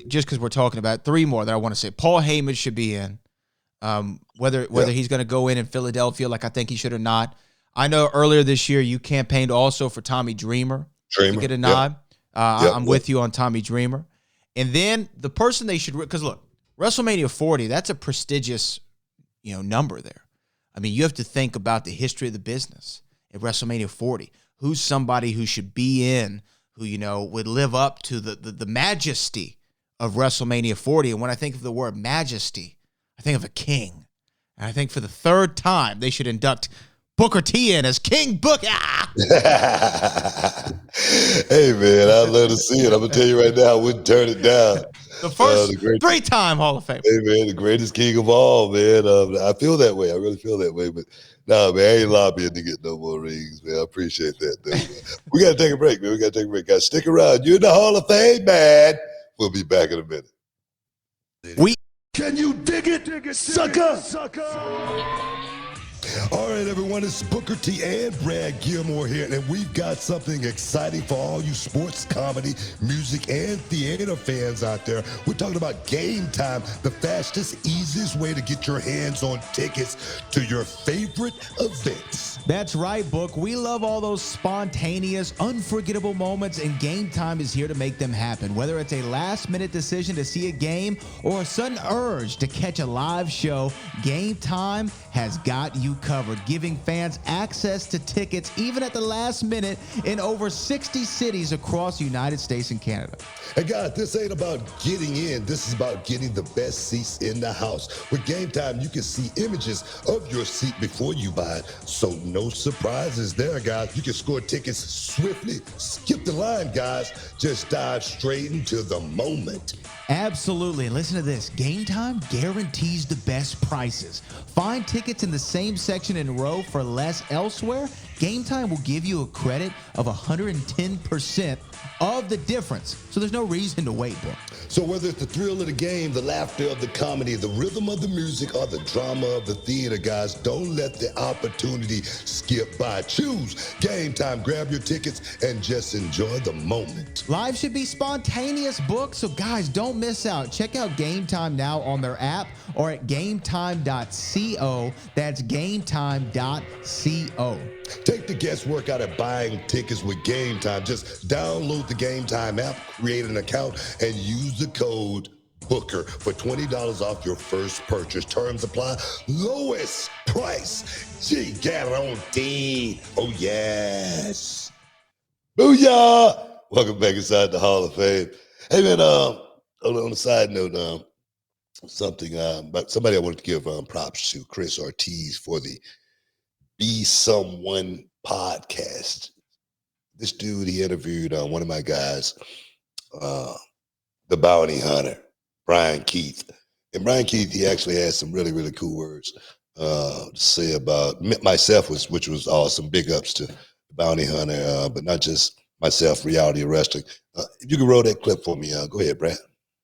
Speaker 4: Just because we're talking about three more that I want to say. Paul Heyman should be in. Whether he's going to go in Philadelphia like I think he should or not. I know earlier this year you campaigned also for Tommy Dreamer to get a nod. I'm with you on Tommy Dreamer. And then the person they should, because look, WrestleMania 40, that's a prestigious, number there. I mean, you have to think about the history of the business at WrestleMania 40. Who's somebody who should be in, who, would live up to the majesty of WrestleMania 40. And when I think of the word majesty, I think of a king. And I think for the third time, they should induct Booker T in as King Booker.
Speaker 3: Hey, man, I'd love to see it. I'm going to tell you right now, I wouldn't turn it down.
Speaker 4: The first three-time Hall of Fame.
Speaker 3: Hey, man, the greatest king of all, man. I feel that way. I really feel that way. But, nah, man, I ain't lobbying to get no more rings, man. I appreciate that, dude, man. We got to take a break, man. Guys, stick around. You're in the Hall of Fame, man. We'll be back in a minute. Can you dig it, sucker? All right, everyone, it's Booker T and Brad Gilmore here, and we've got something exciting for all you sports, comedy, music, and theater fans out there. We're talking about Game Time, the fastest, easiest way to get your hands on tickets to your favorite events.
Speaker 4: That's right, Book. We love all those spontaneous, unforgettable moments, and Game Time is here to make them happen. Whether it's a last-minute decision to see a game or a sudden urge to catch a live show, Game Time has got you covered, giving fans access to tickets even at the last minute in over 60 cities across the United States and Canada.
Speaker 3: Hey guys, this ain't about getting in. This is about getting the best seats in the house. With Game Time, you can see images of your seat before you buy it. So no surprises there, guys. You can score tickets swiftly. Skip the line, guys. Just dive straight into the moment.
Speaker 4: Absolutely. And listen to this. Game Time guarantees the best prices. Find tickets in the same section in row for less elsewhere. Game Time will give you a credit of 110% of the difference. So there's no reason to wait, bro.
Speaker 3: So whether it's the thrill of the game, the laughter of the comedy, the rhythm of the music, or the drama of the theater, guys, don't let the opportunity skip by. Choose Game Time. Grab your tickets and just enjoy the moment.
Speaker 4: Live should be spontaneous, Book. So guys, don't miss out. Check out Game Time now on their app or at gametime.co. That's gametime.co.
Speaker 3: Take the guesswork out of buying tickets with Game Time. Just download the Game Time app, create an account, and use the code Booker for $20 off your first purchase. Terms apply. Lowest price. Gee, guaranteed. Oh, yes. Booyah! Welcome back inside the Hall of Fame. Hey, man, on a side note, but somebody I wanted to give props to, Chris Ortiz, for the Be Someone podcast. This dude, he interviewed one of my guys, the bounty hunter, Bryan Keith. And Bryan Keith, he actually had some really, really cool words to say about myself, which was awesome. Big ups to the bounty hunter, but not just myself, reality of wrestling. If you can roll that clip for me, go ahead, Brad.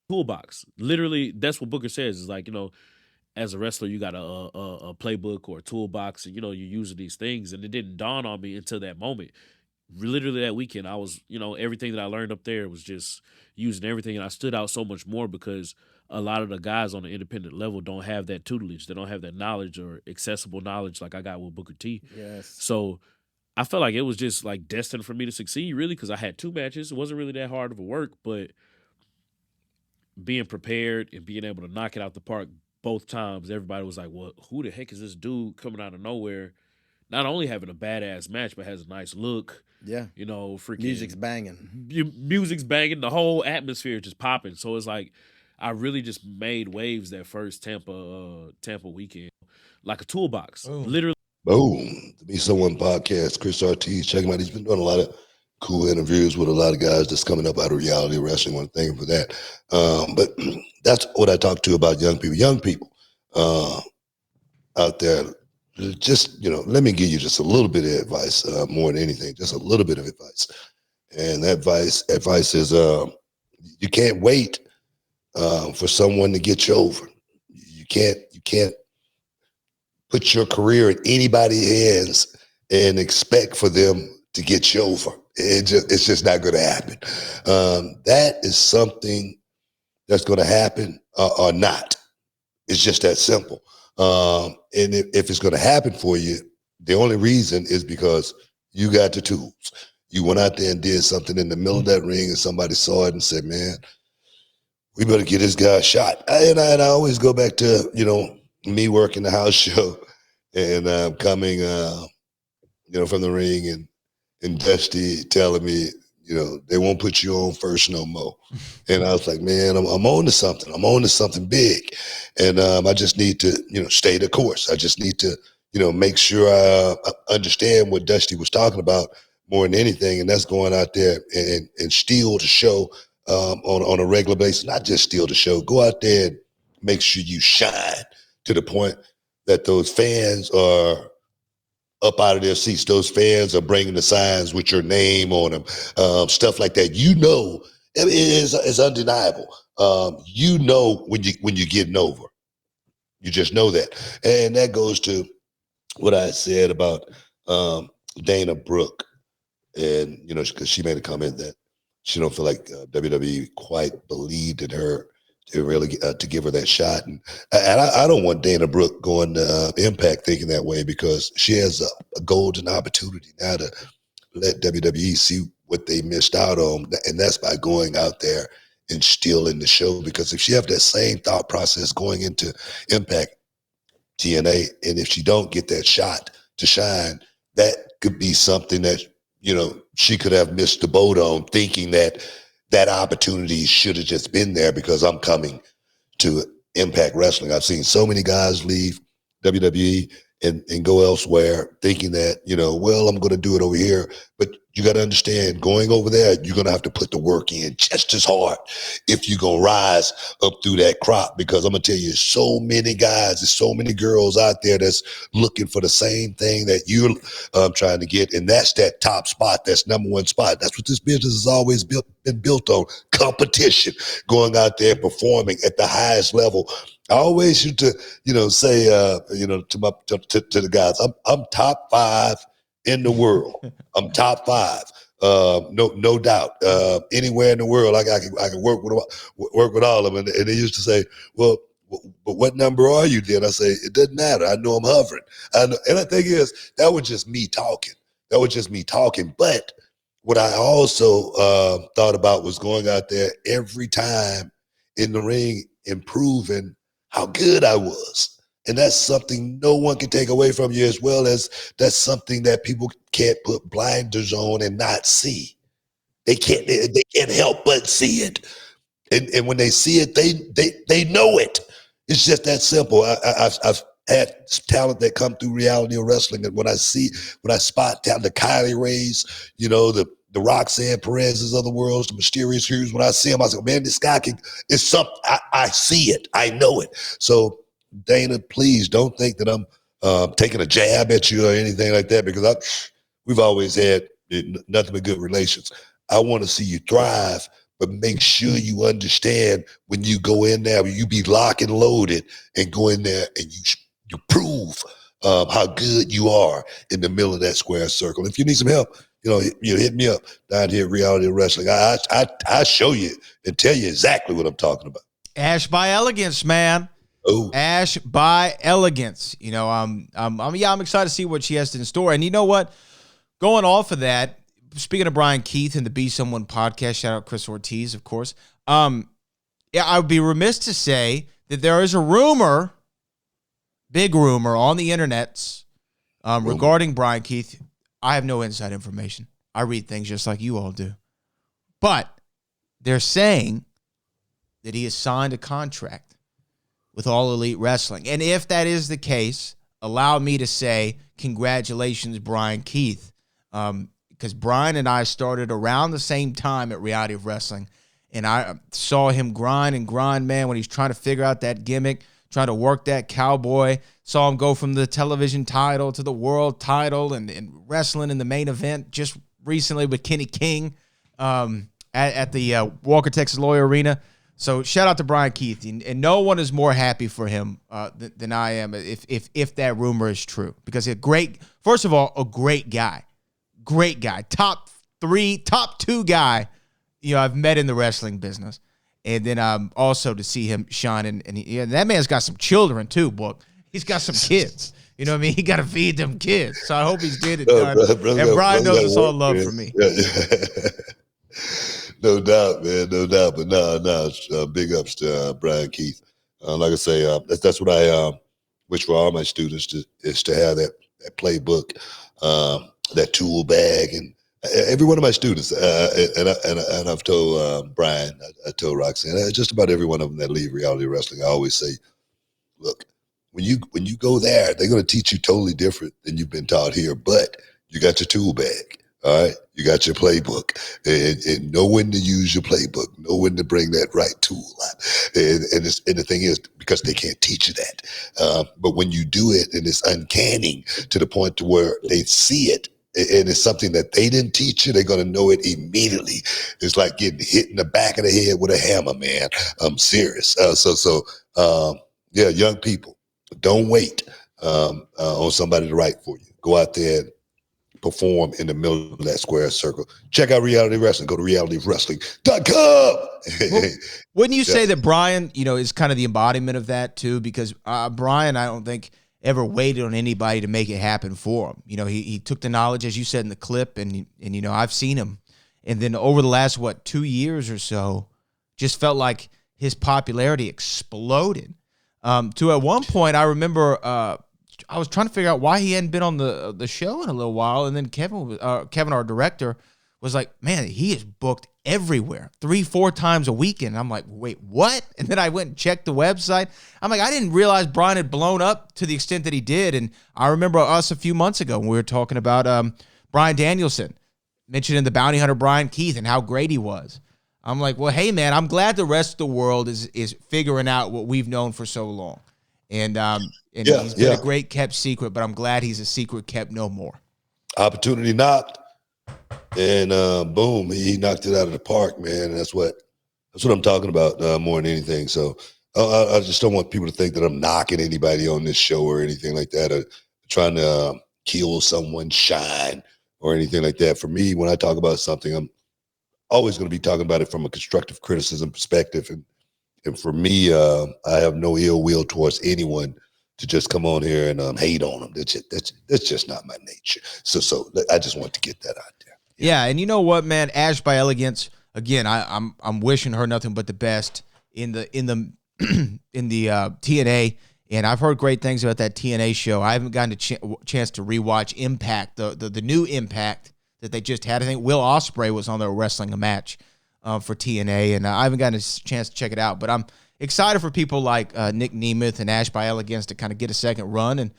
Speaker 8: Toolbox. Literally, that's what Booker says. Is like, as a wrestler, you got a playbook or a toolbox, and you're using these things. And it didn't dawn on me until that moment. Literally that weekend, I was, everything that I learned up there was just using everything, and I stood out so much more because a lot of the guys on the independent level don't have that tutelage. They don't have that knowledge or accessible knowledge like I got with Booker T.
Speaker 9: Yes.
Speaker 8: So I felt like it was just like destined for me to succeed, really, because I had 2 matches. It wasn't really that hard of a work, but being prepared and being able to knock it out the park both times, everybody was like, well, who the heck is this dude coming out of nowhere? Not only having a badass match, but has a nice look.
Speaker 9: Yeah.
Speaker 8: Freaking
Speaker 9: music's banging.
Speaker 8: Music's banging. The whole atmosphere just popping. So it's like I really just made waves that first Tampa weekend, like a toolbox.
Speaker 9: Ooh.
Speaker 8: Literally.
Speaker 3: Boom. The Be Someone podcast, Chris Ortiz. Check him out. He's been doing a lot of cool interviews with a lot of guys that's coming up out of reality wrestling. I want to thank him for that. But that's what I talk to about young people. Young people out there, just, let me give you just a little bit of advice, more than anything, just a little bit of advice. And that advice is you can't wait for someone to get you over. You can't put your career in anybody's hands and expect for them to get you over. It's just not going to happen. That is something that's going to happen or not. It's just that simple. And if it's going to happen for you, the only reason is because you got the tools. You went out there and did something in the middle of that ring, and somebody saw it and said, man, we better get this guy a shot. And I always go back to, me working the house show and coming, from the ring and Dusty telling me, they won't put you on first no more. And I was like, man, I'm on to something. I'm on to something big. And I just need to, stay the course. I just need to, make sure I understand what Dusty was talking about more than anything. And that's going out there and steal the show on a regular basis. Not just steal the show. Go out there and make sure you shine to the point that those fans are up out of their seats. Those fans are bringing the signs with your name on them, stuff like that. It's undeniable. When you're getting over. You just know that. And that goes to what I said about Dana Brooke. And, because she made a comment that she don't feel like WWE quite believed in her to really to give her that shot. And I don't want Dana Brooke going to Impact thinking that way, because she has a golden opportunity now to let WWE see what they missed out on. And that's by going out there and stealing the show. Because if she have that same thought process going into Impact TNA, and if she don't get that shot to shine, that could be something that, she could have missed the boat on, thinking that opportunity should have just been there because I'm coming to Impact Wrestling. I've seen so many guys leave WWE and go elsewhere thinking that, I'm going to do it over here. But you got to understand, going over there, you're going to have to put the work in just as hard if you're going to rise up through that crop. Because I'm going to tell you, so many guys, there's so many girls out there that's looking for the same thing that you're trying to get. And that's that top spot, that's number one spot. That's what this business has always been built on, competition, going out there, performing at the highest level. I always used to, say, to the guys, I'm top 5 in the world. I'm top 5, no doubt. Anywhere in the world, I can work with all of them. And they used to say, well, but what number are you then? I say, it doesn't matter. I know I'm hovering. And the thing is, that was just me talking. But what I also thought about was going out there every time in the ring improving how good I was. And that's something no one can take away from you, as well as that's something that people can't put blinders on and not see. They can't help but see it. And when they see it, they know it. It's just that simple. I've had talent that come through reality of wrestling, and when I spot talent, the Kylie Rays, the Roxanne Perez's of the world, the Mysterious Hughes, when I see them, I say, man, this guy it's something. I see it. I know it. So Dana, please don't think that I'm taking a jab at you or anything like that, because we've always had nothing but good relations. I want to see you thrive, but make sure you understand when you go in there, you be locked and loaded and go in there and you prove how good you are in the middle of that square circle. If you need some help, you hit me up down here at Reality of Wrestling. I show you and tell you exactly what I'm talking about.
Speaker 4: Ash by Elegance, man.
Speaker 3: Oh,
Speaker 4: Ash by Elegance. I'm excited to see what she has in store. And you know what? Going off of that, speaking of Brian Keith and the Be Someone podcast, shout out Chris Ortiz, of course. I would be remiss to say that there is a rumor, big rumor on the internets regarding Brian Keith. I have no inside information. I read things just like you all do. But they're saying that he has signed a contract with All Elite Wrestling. And if that is the case, allow me to say congratulations, Brian Keith. Because Bryan and I started around the same time at Reality of Wrestling, and I saw him grind, man, when he's trying to figure out that gimmick, trying to work that cowboy. Saw him go from the television title to the world title and wrestling in the main event just recently with Kenny King at the Walker, Texas Lawyer Arena. So shout out to Brian Keith, and no one is more happy for him than I am if that rumor is true, because first of all, a great guy. Great guy, top 2 guy, I've met in the wrestling business, and then also to see him shine, and that man's got some children too, boy. He's got some kids. You know what I mean? He got to feed them kids. So I hope he's getting it done. And Bryan knows it's all love for me.
Speaker 3: Yeah. No doubt, man. No doubt. But no, big ups to Brian Keith. Like I say, that's what I wish for all my students is to have that playbook. That tool bag, and every one of my students, and I've told Bryan, I told Roxanne, just about every one of them that leave Reality Wrestling, I always say, look, when you go there, they're going to teach you totally different than you've been taught here, but you got your tool bag, all right? You got your playbook, and know when to use your playbook, know when to bring that right tool out. And the thing is, because they can't teach you that, but when you do it, and it's uncanny to the point to where they see it, and it's something that they didn't teach you, they're going to know it immediately. It's like getting hit in the back of the head with a hammer, man. I'm serious. Yeah, young people, don't wait on somebody to write for you. Go out there and perform in the middle of that square circle. Check out Reality Wrestling. Go to realitywrestling.com.
Speaker 4: Well, wouldn't you say that Bryan, is kind of the embodiment of that too? Because Bryan, I don't think ever waited on anybody to make it happen for him. He took the knowledge, as you said in the clip, and I've seen him. And then over the last, 2 years or so, just felt like his popularity exploded. To at one point, I remember I was trying to figure out why he hadn't been on the show in a little while, and then Kevin, our director, was like, man, he is booked everywhere, 3-4 times a weekend. I'm like, wait, what? And then I went and checked the website. I'm like, I didn't realize Bryan had blown up to the extent that he did. And I remember us a few months ago when we were talking about Bryan Danielson, mentioning the bounty hunter Brian Keith and how great he was. I'm like, well, hey, man, I'm glad the rest of the world is figuring out what we've known for so long. And he's been a great kept secret, but I'm glad he's a secret kept no more.
Speaker 3: Opportunity knocked. And boom, he knocked it out of the park, man. And that's what I'm talking about more than anything. So I just don't want people to think that I'm knocking anybody on this show or anything like that, or trying to kill someone's shine or anything like that. For me, when I talk about something, I'm always going to be talking about it from a constructive criticism perspective. And for me, I have no ill will towards anyone to just come on here and hate on them. That's just not my nature. So I just want to get that out there.
Speaker 4: Yeah, and you know what, man? Ash by Elegance, again, I'm wishing her nothing but the best in the in the TNA, and I've heard great things about that TNA show. I haven't gotten a chance to rewatch Impact, the new Impact that they just had. I think Will Ospreay was on there wrestling a match for TNA, and I haven't gotten a chance to check it out. But I'm excited for people like Nick Nemeth and Ash by Elegance to kind of get a second run. And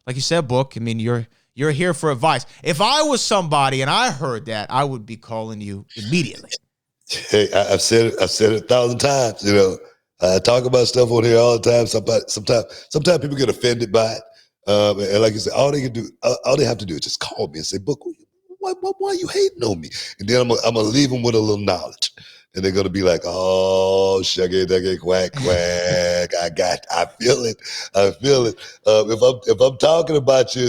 Speaker 4: like you said, Book, I mean, you're here for advice. If I was somebody and I heard that, I would be calling you immediately.
Speaker 3: Hey, I've said it 1,000 times. You know, I talk about stuff on here all the time. Sometimes people get offended by it. And like you said, all they have to do is just call me and say, Book, why are you hating on me? And then I'm gonna leave them with a little knowledge. And they're gonna be like, oh, shuggy, duggy, quack, quack. I feel it. If I'm talking about you,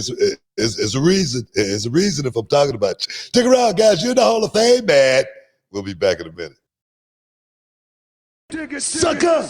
Speaker 3: it's a reason. It's a reason if I'm talking about you. Stick around, guys. You're in the Hall of Fame, man. We'll be back in a minute. Sucker!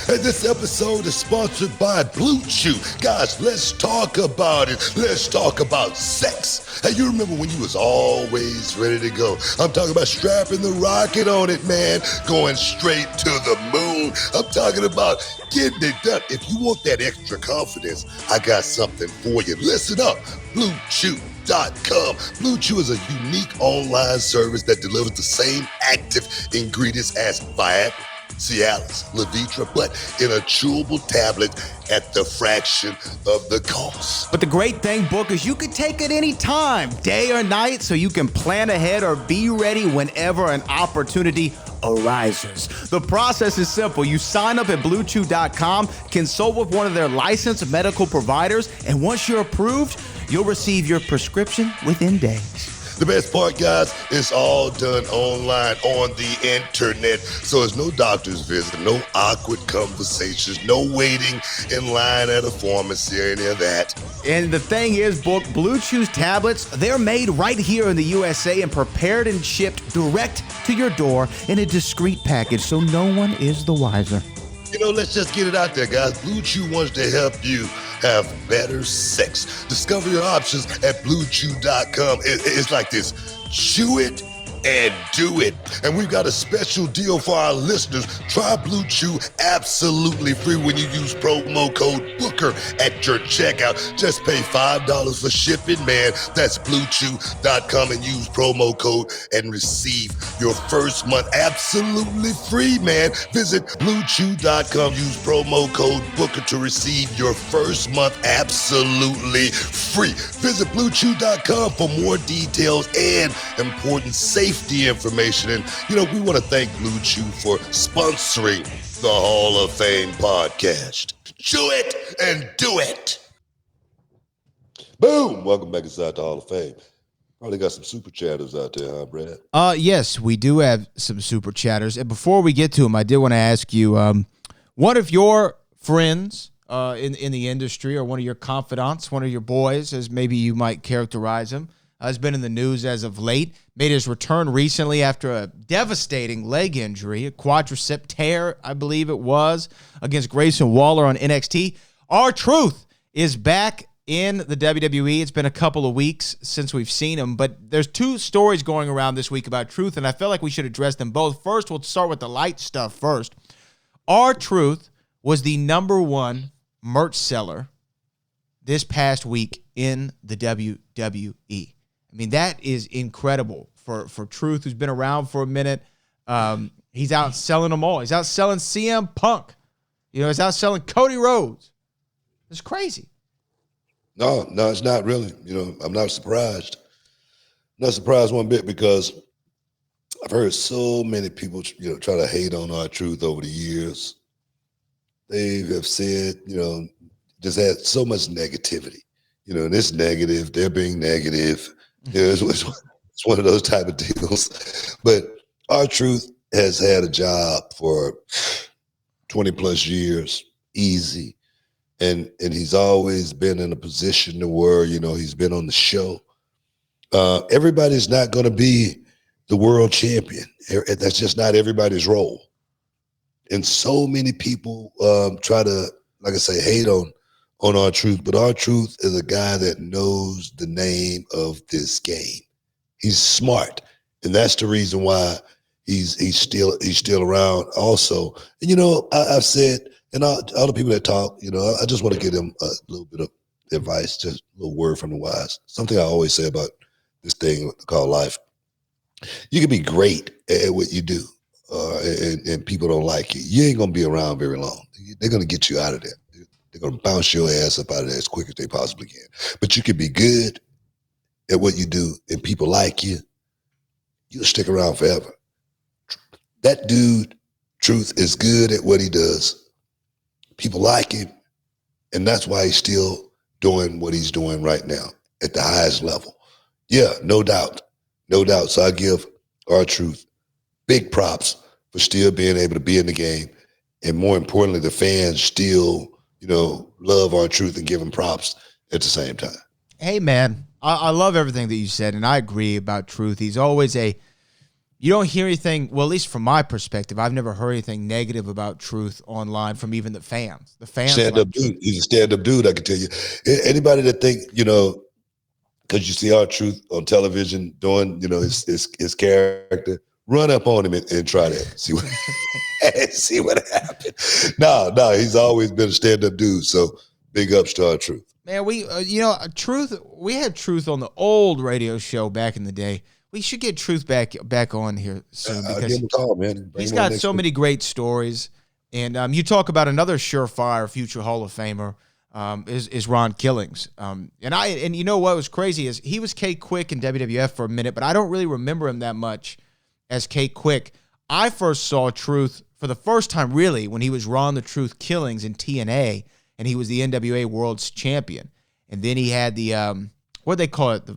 Speaker 3: And this episode is sponsored by Blue Chew. Guys, let's talk about it. Let's talk about sex. Hey, you remember when you was always ready to go? I'm talking about strapping the rocket on it, man. Going straight to the moon. I'm talking about getting it done. If you want that extra confidence, I got something for you. Listen up. Blue Chew.com. Blue Chew is a unique online service that delivers the same active ingredients as Viagra, Cialis, Levitra, but in a chewable tablet at the fraction of the cost.
Speaker 9: But the great thing, Book, is you can take it any time, day or night, so you can plan ahead or be ready whenever an opportunity arises. The process is simple. You sign up at BlueChew.com, consult with one of their licensed medical providers, and once you're approved, you'll receive your prescription within days.
Speaker 3: The best part, guys, it's all done online on the internet. So there's no doctor's visit, no awkward conversations, no waiting in line at a pharmacy or any of that.
Speaker 9: And the thing is, Book, Blue Chew's tablets, they're made right here in the USA and prepared and shipped direct to your door in a discreet package, so no one is the wiser.
Speaker 3: You know, let's just get it out there, guys. Blue Chew wants to help you have better sex. Discover your options at BlueChew.com. It's like this. Chew it and do it. And we've got a special deal for our listeners. Try Blue Chew absolutely free when you use promo code Booker at your checkout. Just pay $5 for shipping, man. That's BlueChew.com and use promo code and receive your first month absolutely free, man. Visit BlueChew.com. Use promo code Booker to receive your first month absolutely free. Visit BlueChew.com for more details and important safety information. And, you know, we want to thank Blue Chew for sponsoring the Hall of Fame podcast. Chew it and do it. Boom. Welcome back inside the Hall of Fame. Probably got some super chatters out there, huh, Brad?
Speaker 4: Yes, we do have some super chatters. And before we get to them, I did want to ask you, one of your friends in the industry, or one of your confidants, one of your boys, as maybe you might characterize him, has been in the news as of late, made his return recently after a devastating leg injury, a quadricep tear, I believe it was, against Grayson Waller on NXT. R-Truth is back in the WWE. It's been a couple of weeks since we've seen him, but there's two stories going around this week about Truth, and I felt like we should address them both. First, we'll start with the light stuff first. R-Truth was the #1 merch seller this past week in the WWE. I mean, that is incredible for Truth, who's been around for a minute. He's out selling them all. He's out selling CM Punk. You know, he's out selling Cody Rhodes. It's crazy.
Speaker 3: No, it's not really. You know, I'm not surprised. Not surprised one bit, because I've heard so many people, you know, try to hate on R-Truth over the years. They have said, you know, just had so much negativity. You know, and it's negative. They're being negative. You know, it's one of those type of deals. But R-Truth has had a job for 20 plus years, easy. And he's always been in a position to where, you know, he's been on the show. Everybody's not going to be the world champion. That's just not everybody's role. And so many people try to, like I say, hate on R-Truth, but R-Truth is a guy that knows the name of this game. He's smart, and that's the reason why he's still around also. And I've said, and all the people that talk, I just want to give them a little bit of advice, just a little word from the wise. Something I always say about this thing called life. You can be great at what you do, and people don't like you. You ain't gonna be around very long. They're gonna get you out of there. They're gonna bounce your ass up out of there as quick as they possibly can. But you can be good at what you do, and people like you. You'll stick around forever. That dude, Truth, is good at what he does. People like him, and that's why he's still doing what he's doing right now at the highest level. Yeah, no doubt. No doubt. So I give R-Truth big props for still being able to be in the game. And more importantly, the fans still, love R-Truth and give him props at the same time.
Speaker 4: Hey, man, I love everything that you said, and I agree about Truth. He's always you don't hear anything, well, at least from my perspective, I've never heard anything negative about Truth online from even the fans. The fans
Speaker 3: stand-up dude. He's a stand-up dude, I can tell you. Anybody that think, because you see R-Truth on television doing, his character, run up on him and try that. See what happened. No, he's always been a stand-up dude. So big ups to R-Truth.
Speaker 4: Man, Truth. We had Truth on the old radio show back in the day. We should get Truth back on here soon because
Speaker 3: give him a call, man.
Speaker 4: He's got so many great stories. And you talk about another surefire future Hall of Famer. Is Ron Killings. And you know what was crazy is he was K-Quick in WWF for a minute, but I don't really remember him that much as K-Quick. I first saw Truth for the first time really when he was Ron the Truth Killings in TNA, and he was the NWA World's Champion. And then he had the, what they call it?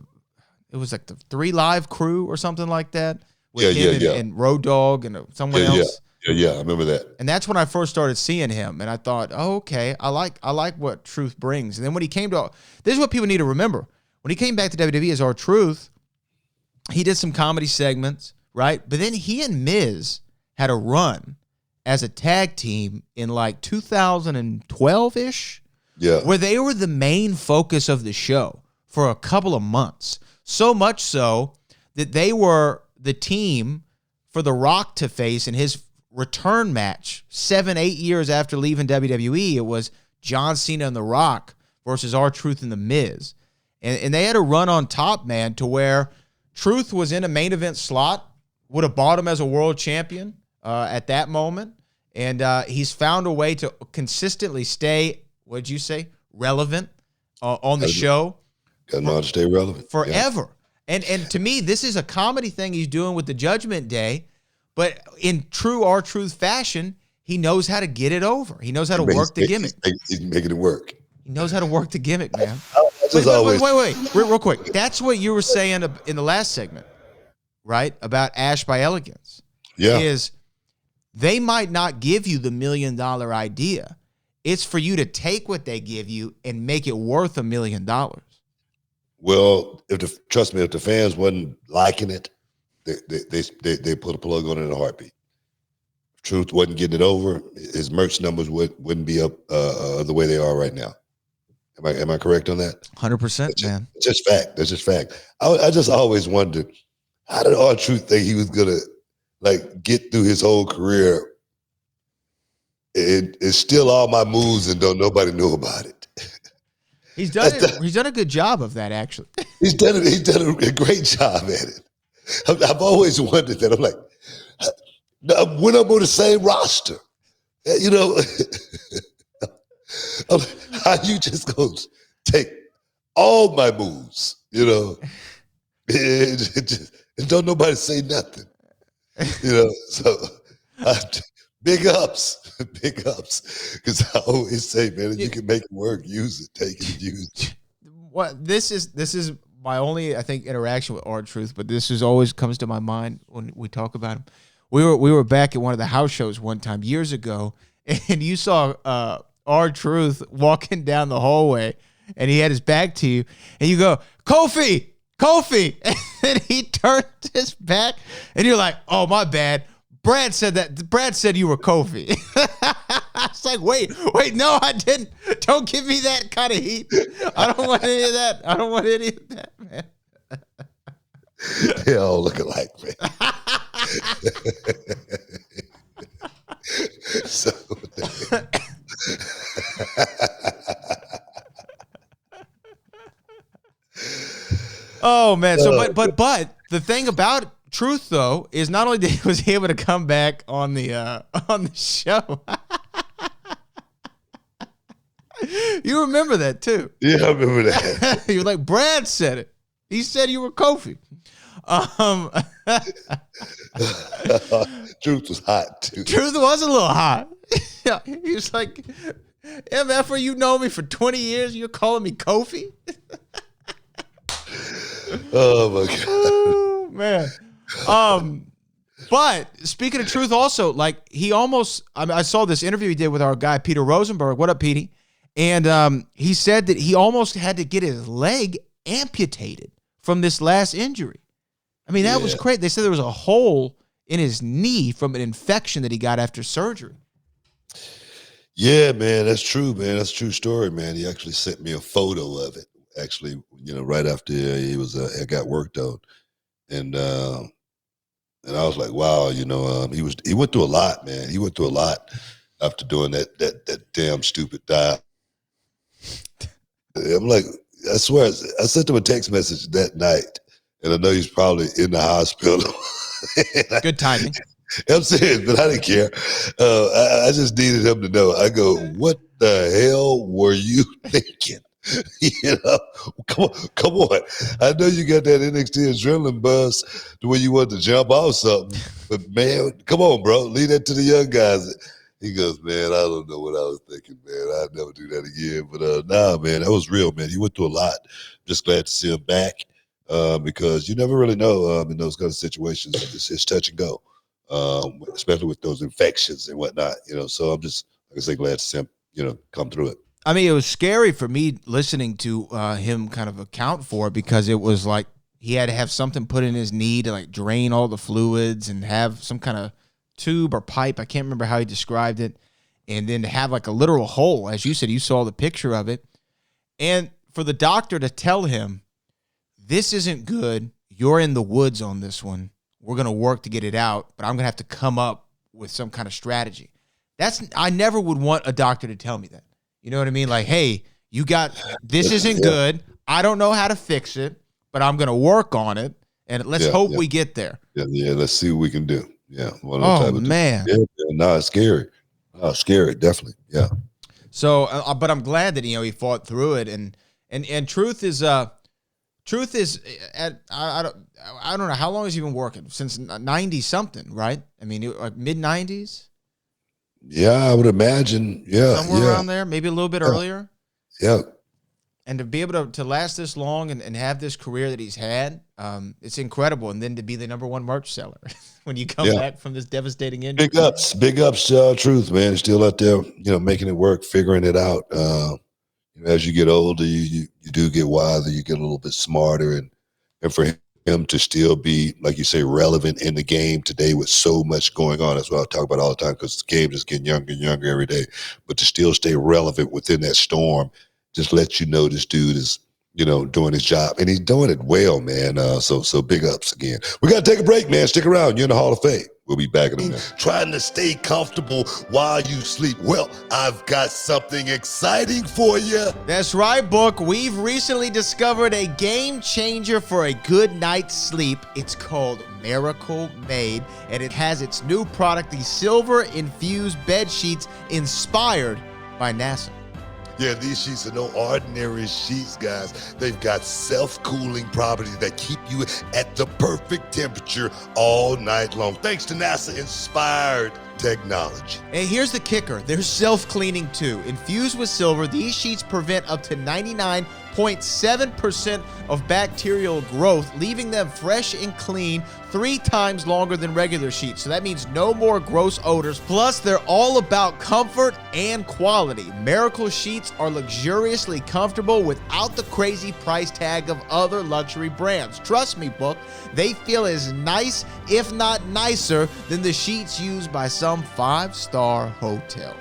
Speaker 4: It was like the 3 Live Crew or something like that. With him and Road Dogg and someone else.
Speaker 3: Yeah, I remember that.
Speaker 4: And that's when I first started seeing him, and I thought, oh, okay, I like what Truth brings. And then when he came to, this is what people need to remember. When he came back to WWE as R-Truth, he did some comedy segments, right? But then he and Miz had a run as a tag team in like 2012-ish, where they were the main focus of the show for a couple of months. So much so that they were the team for The Rock to face in his return match 7-8 years after leaving WWE. It was John Cena and The Rock versus R-Truth and The Miz. And they had a run on top, man, to where Truth was in a main event slot, would have bought him as a world champion at that moment. And he's found a way to consistently stay, what'd you say, relevant on the show.
Speaker 3: Got to know how to stay relevant.
Speaker 4: Forever. Yeah. And to me, this is a comedy thing he's doing with the Judgment Day. But in true R-Truth fashion, he knows how to get it over. He knows how to work the gimmick.
Speaker 3: He's making it work.
Speaker 4: He knows how to work the gimmick, man.
Speaker 3: Wait.
Speaker 4: Real quick. That's what you were saying in the last segment, right? About Ash by Elegance.
Speaker 3: Yeah.
Speaker 4: Is they might not give you the $1 million idea. It's for you to take what they give you and make it worth $1 million.
Speaker 3: Well, trust me, if the fans wasn't liking it, they put a plug on it in a heartbeat. If Truth wasn't getting it over, his merch numbers wouldn't be up the way they are right now. Am I correct on that?
Speaker 4: 100%, man.
Speaker 3: It's just fact. That's just fact. I just always wondered, how did R-Truth think he was gonna get through his whole career and steal all my moves and don't nobody know about it?
Speaker 4: He's done a good job of that, actually.
Speaker 3: He's done a great job at it. I've always wondered that. I'm like, when I'm on the same roster, how you just go take all my moves, and don't nobody say nothing, So big ups, because I always say, man, if you can make it work, use it, take it, use it.
Speaker 4: What this is my only, I think, interaction with R-Truth, but this always comes to my mind when we talk about him. We were back at one of the house shows one time years ago, and you saw R-Truth walking down the hallway, and he had his back to you, and you go, Kofi, and then he turned his back, and you're like, oh, my bad. Brad said you were Kofi. I was like, wait, no, I didn't. Don't give me that kind of heat. I don't want any of that. Man.
Speaker 3: They all look alike, man. So,
Speaker 4: Oh man. So but the thing about Truth though is not only was he able to come back on the show. You remember that too.
Speaker 3: yeah, I remember that.
Speaker 4: You were like, Brad said it. He said you were Kofi.
Speaker 3: Truth was hot too.
Speaker 4: Truth was a little hot. Yeah, he was like, MFer, you know me for 20 years. You're calling me Kofi?
Speaker 3: Oh my god.
Speaker 4: Oh, man. But speaking of Truth also, like he almost, I saw this interview he did with our guy, Peter Rosenberg. What up, Petey? And he said that he almost had to get his leg amputated from this last injury. I mean, that was crazy. They said there was a hole in his knee from an infection that he got after surgery.
Speaker 3: Yeah, man, that's true, man. That's a true story, man. He actually sent me a photo of it. Actually, right after he got worked on, and I was like, wow, he went through a lot, man. He went through a lot after doing that damn stupid dive. I'm like, I swear, I sent him a text message that night, and I know he's probably in the hospital.
Speaker 4: Good timing.
Speaker 3: I'm serious, but I didn't care. I just needed him to know. I go, what the hell were you thinking? Come on. I know you got that NXT adrenaline buzz the way you want to jump off something, but man, come on, bro. Leave that to the young guys. He goes, man, I don't know what I was thinking, man. I'd never do that again. But nah, man, that was real, man. He went through a lot. Just glad to see him back because you never really know in those kind of situations. It's touch and go, especially with those infections and whatnot. So I'm just, like I say, glad to see him, come through it.
Speaker 4: I mean, it was scary for me listening to him kind of account for it because it was like he had to have something put in his knee to like drain all the fluids and have some kind of tube or pipe. I can't remember how he described it. And then to have like a literal hole, as you said, you saw the picture of it. And for the doctor to tell him, this isn't good. You're in the woods on this one. We're going to work to get it out, but I'm going to have to come up with some kind of strategy. I never would want a doctor to tell me that. You know what I mean? Like, hey, this isn't good. I don't know how to fix it, but I'm going to work on it, and let's hope we get there.
Speaker 3: Yeah, let's see what we can do. Yeah.
Speaker 4: Oh, man.
Speaker 3: Yeah, no, it's scary. Oh, scary, definitely. Yeah.
Speaker 4: So, but I'm glad that, he fought through it, and Truth is at, I don't know, how long has he been working? Since 90-something, right? I mean, like mid-90s?
Speaker 3: Yeah, I would imagine. Yeah.
Speaker 4: Somewhere around there, maybe a little bit earlier.
Speaker 3: Yeah.
Speaker 4: And to be able to last this long and have this career that he's had, it's incredible. And then to be the #1 merch seller when you come back from this devastating injury.
Speaker 3: Big ups, Truth, man. He's still out there, making it work, figuring it out. As you get older, you do get wiser, you get a little bit smarter, and for him to still be, like you say, relevant in the game today with so much going on. That's what I talk about all the time because the game is getting younger and younger every day. But to still stay relevant within that storm just lets you know this dude is, doing his job. And he's doing it well, man. So big ups again. We got to take a break, man. Stick around. You're in the Hall of Fame. We'll be back in a minute. Trying to stay comfortable while you sleep. Well, I've got something exciting for you.
Speaker 4: That's right, Book. We've recently discovered a game changer for a good night's sleep. It's called Miracle Made, and it has its new product, the silver-infused bed sheets inspired by NASA.
Speaker 3: Yeah, these sheets are no ordinary sheets, guys. They've got self-cooling properties that keep you at the perfect temperature all night long, thanks to NASA-inspired technology.
Speaker 4: And here's the kicker. They're self-cleaning too. Infused with silver, these sheets prevent up to 99.7% of bacterial growth, leaving them fresh and clean 3 times longer than regular sheets. So that means no more gross odors. Plus, they're all about comfort and quality. Miracle sheets are luxuriously comfortable without the crazy price tag of other luxury brands. Trust me, Book, they feel as nice, if not nicer, than the sheets used by some 5-star hotels.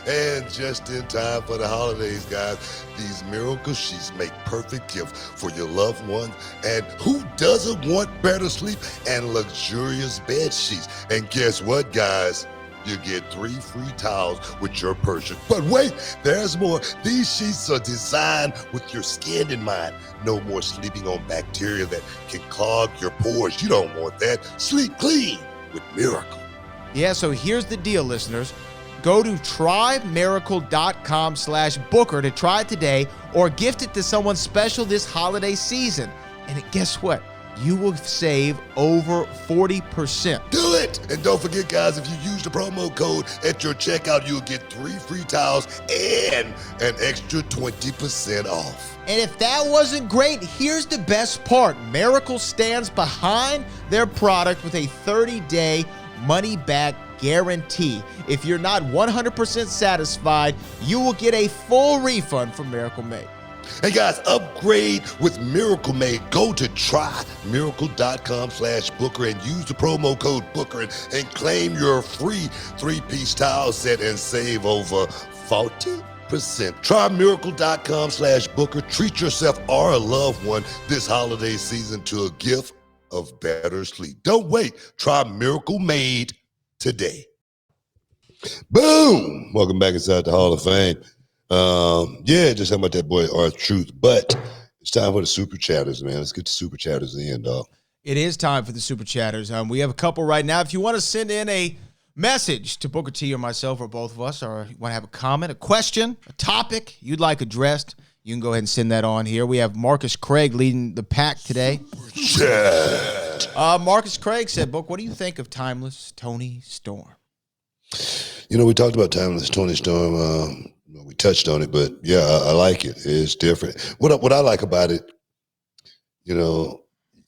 Speaker 3: And just in time for the holidays, guys, these miracle sheets make perfect gift for your loved ones. And who doesn't want better sleep and luxurious bed sheets? And guess what, guys? You get 3 free towels with your purchase. But wait, there's more. These sheets are designed with your skin in mind. No more sleeping on bacteria that can clog your pores. You don't want that. Sleep clean with Miracle.
Speaker 4: Yeah, so here's the deal, listeners. Go to trymiracle.com/Booker to try it today or gift it to someone special this holiday season. And guess what? You will save over 40%.
Speaker 3: Do it! And don't forget, guys, if you use the promo code at your checkout, you'll get 3 free towels and an extra 20% off.
Speaker 4: And if that wasn't great, here's the best part. Miracle stands behind their product with a 30-day money-back guarantee. If you're not 100% satisfied, you will get a full refund from Miracle Made.
Speaker 3: Hey guys, upgrade with Miracle Made. Go to trymiracle.com/Booker and use the promo code Booker and claim your free 3-piece towel set and save over 40%. Trymiracle.com/Booker. Treat yourself or a loved one this holiday season to a gift of better sleep. Don't wait. Try Miracle Made today. Boom! Welcome back inside the Hall of Fame. Just talking about that boy R-Truth, but it's time for the super chatters, man. Let's get the super chatters in, dog.
Speaker 4: It is time for the super chatters. We have a couple right now. If you want to send in a message to Booker T or myself or both of us, or you want to have a comment, a question, a topic you'd like addressed, you can go ahead and send that on here. We have Marcus Craig leading the pack today.
Speaker 3: Chat.
Speaker 4: Marcus Craig said, Book, what do you think of Timeless Tony Storm?
Speaker 3: You know, we talked about Timeless Tony Storm. We touched on it, but yeah, I like it. It's different. What I like about it, you know,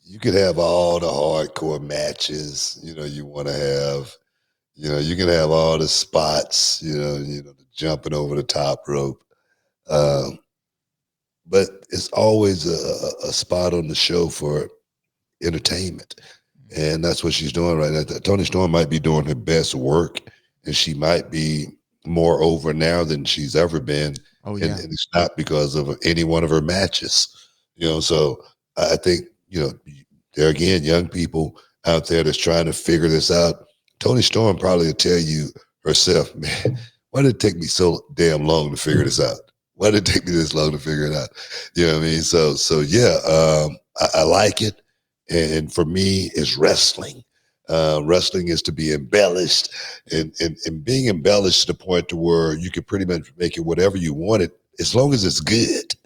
Speaker 3: you could have all the hardcore matches, you know, you want to have, you know, you can have all the spots, you know, the jumping over the top rope. But it's always a spot on the show for entertainment. And that's what she's doing right now. Toni Storm might be doing her best work, and she might be more over now than she's ever been.
Speaker 4: Oh, yeah.
Speaker 3: And it's not because of any one of her matches. You know, so I think, you know, there again, young people out there that's trying to figure this out. Toni Storm probably will tell you herself, man, why did it take me so damn long to figure this out? Why did it take me this long to figure it out? You know what I mean? So yeah, I like it. And for me, it's wrestling. Wrestling is to be embellished and being embellished to the point to where you can pretty much make it whatever you want it, as long as it's good,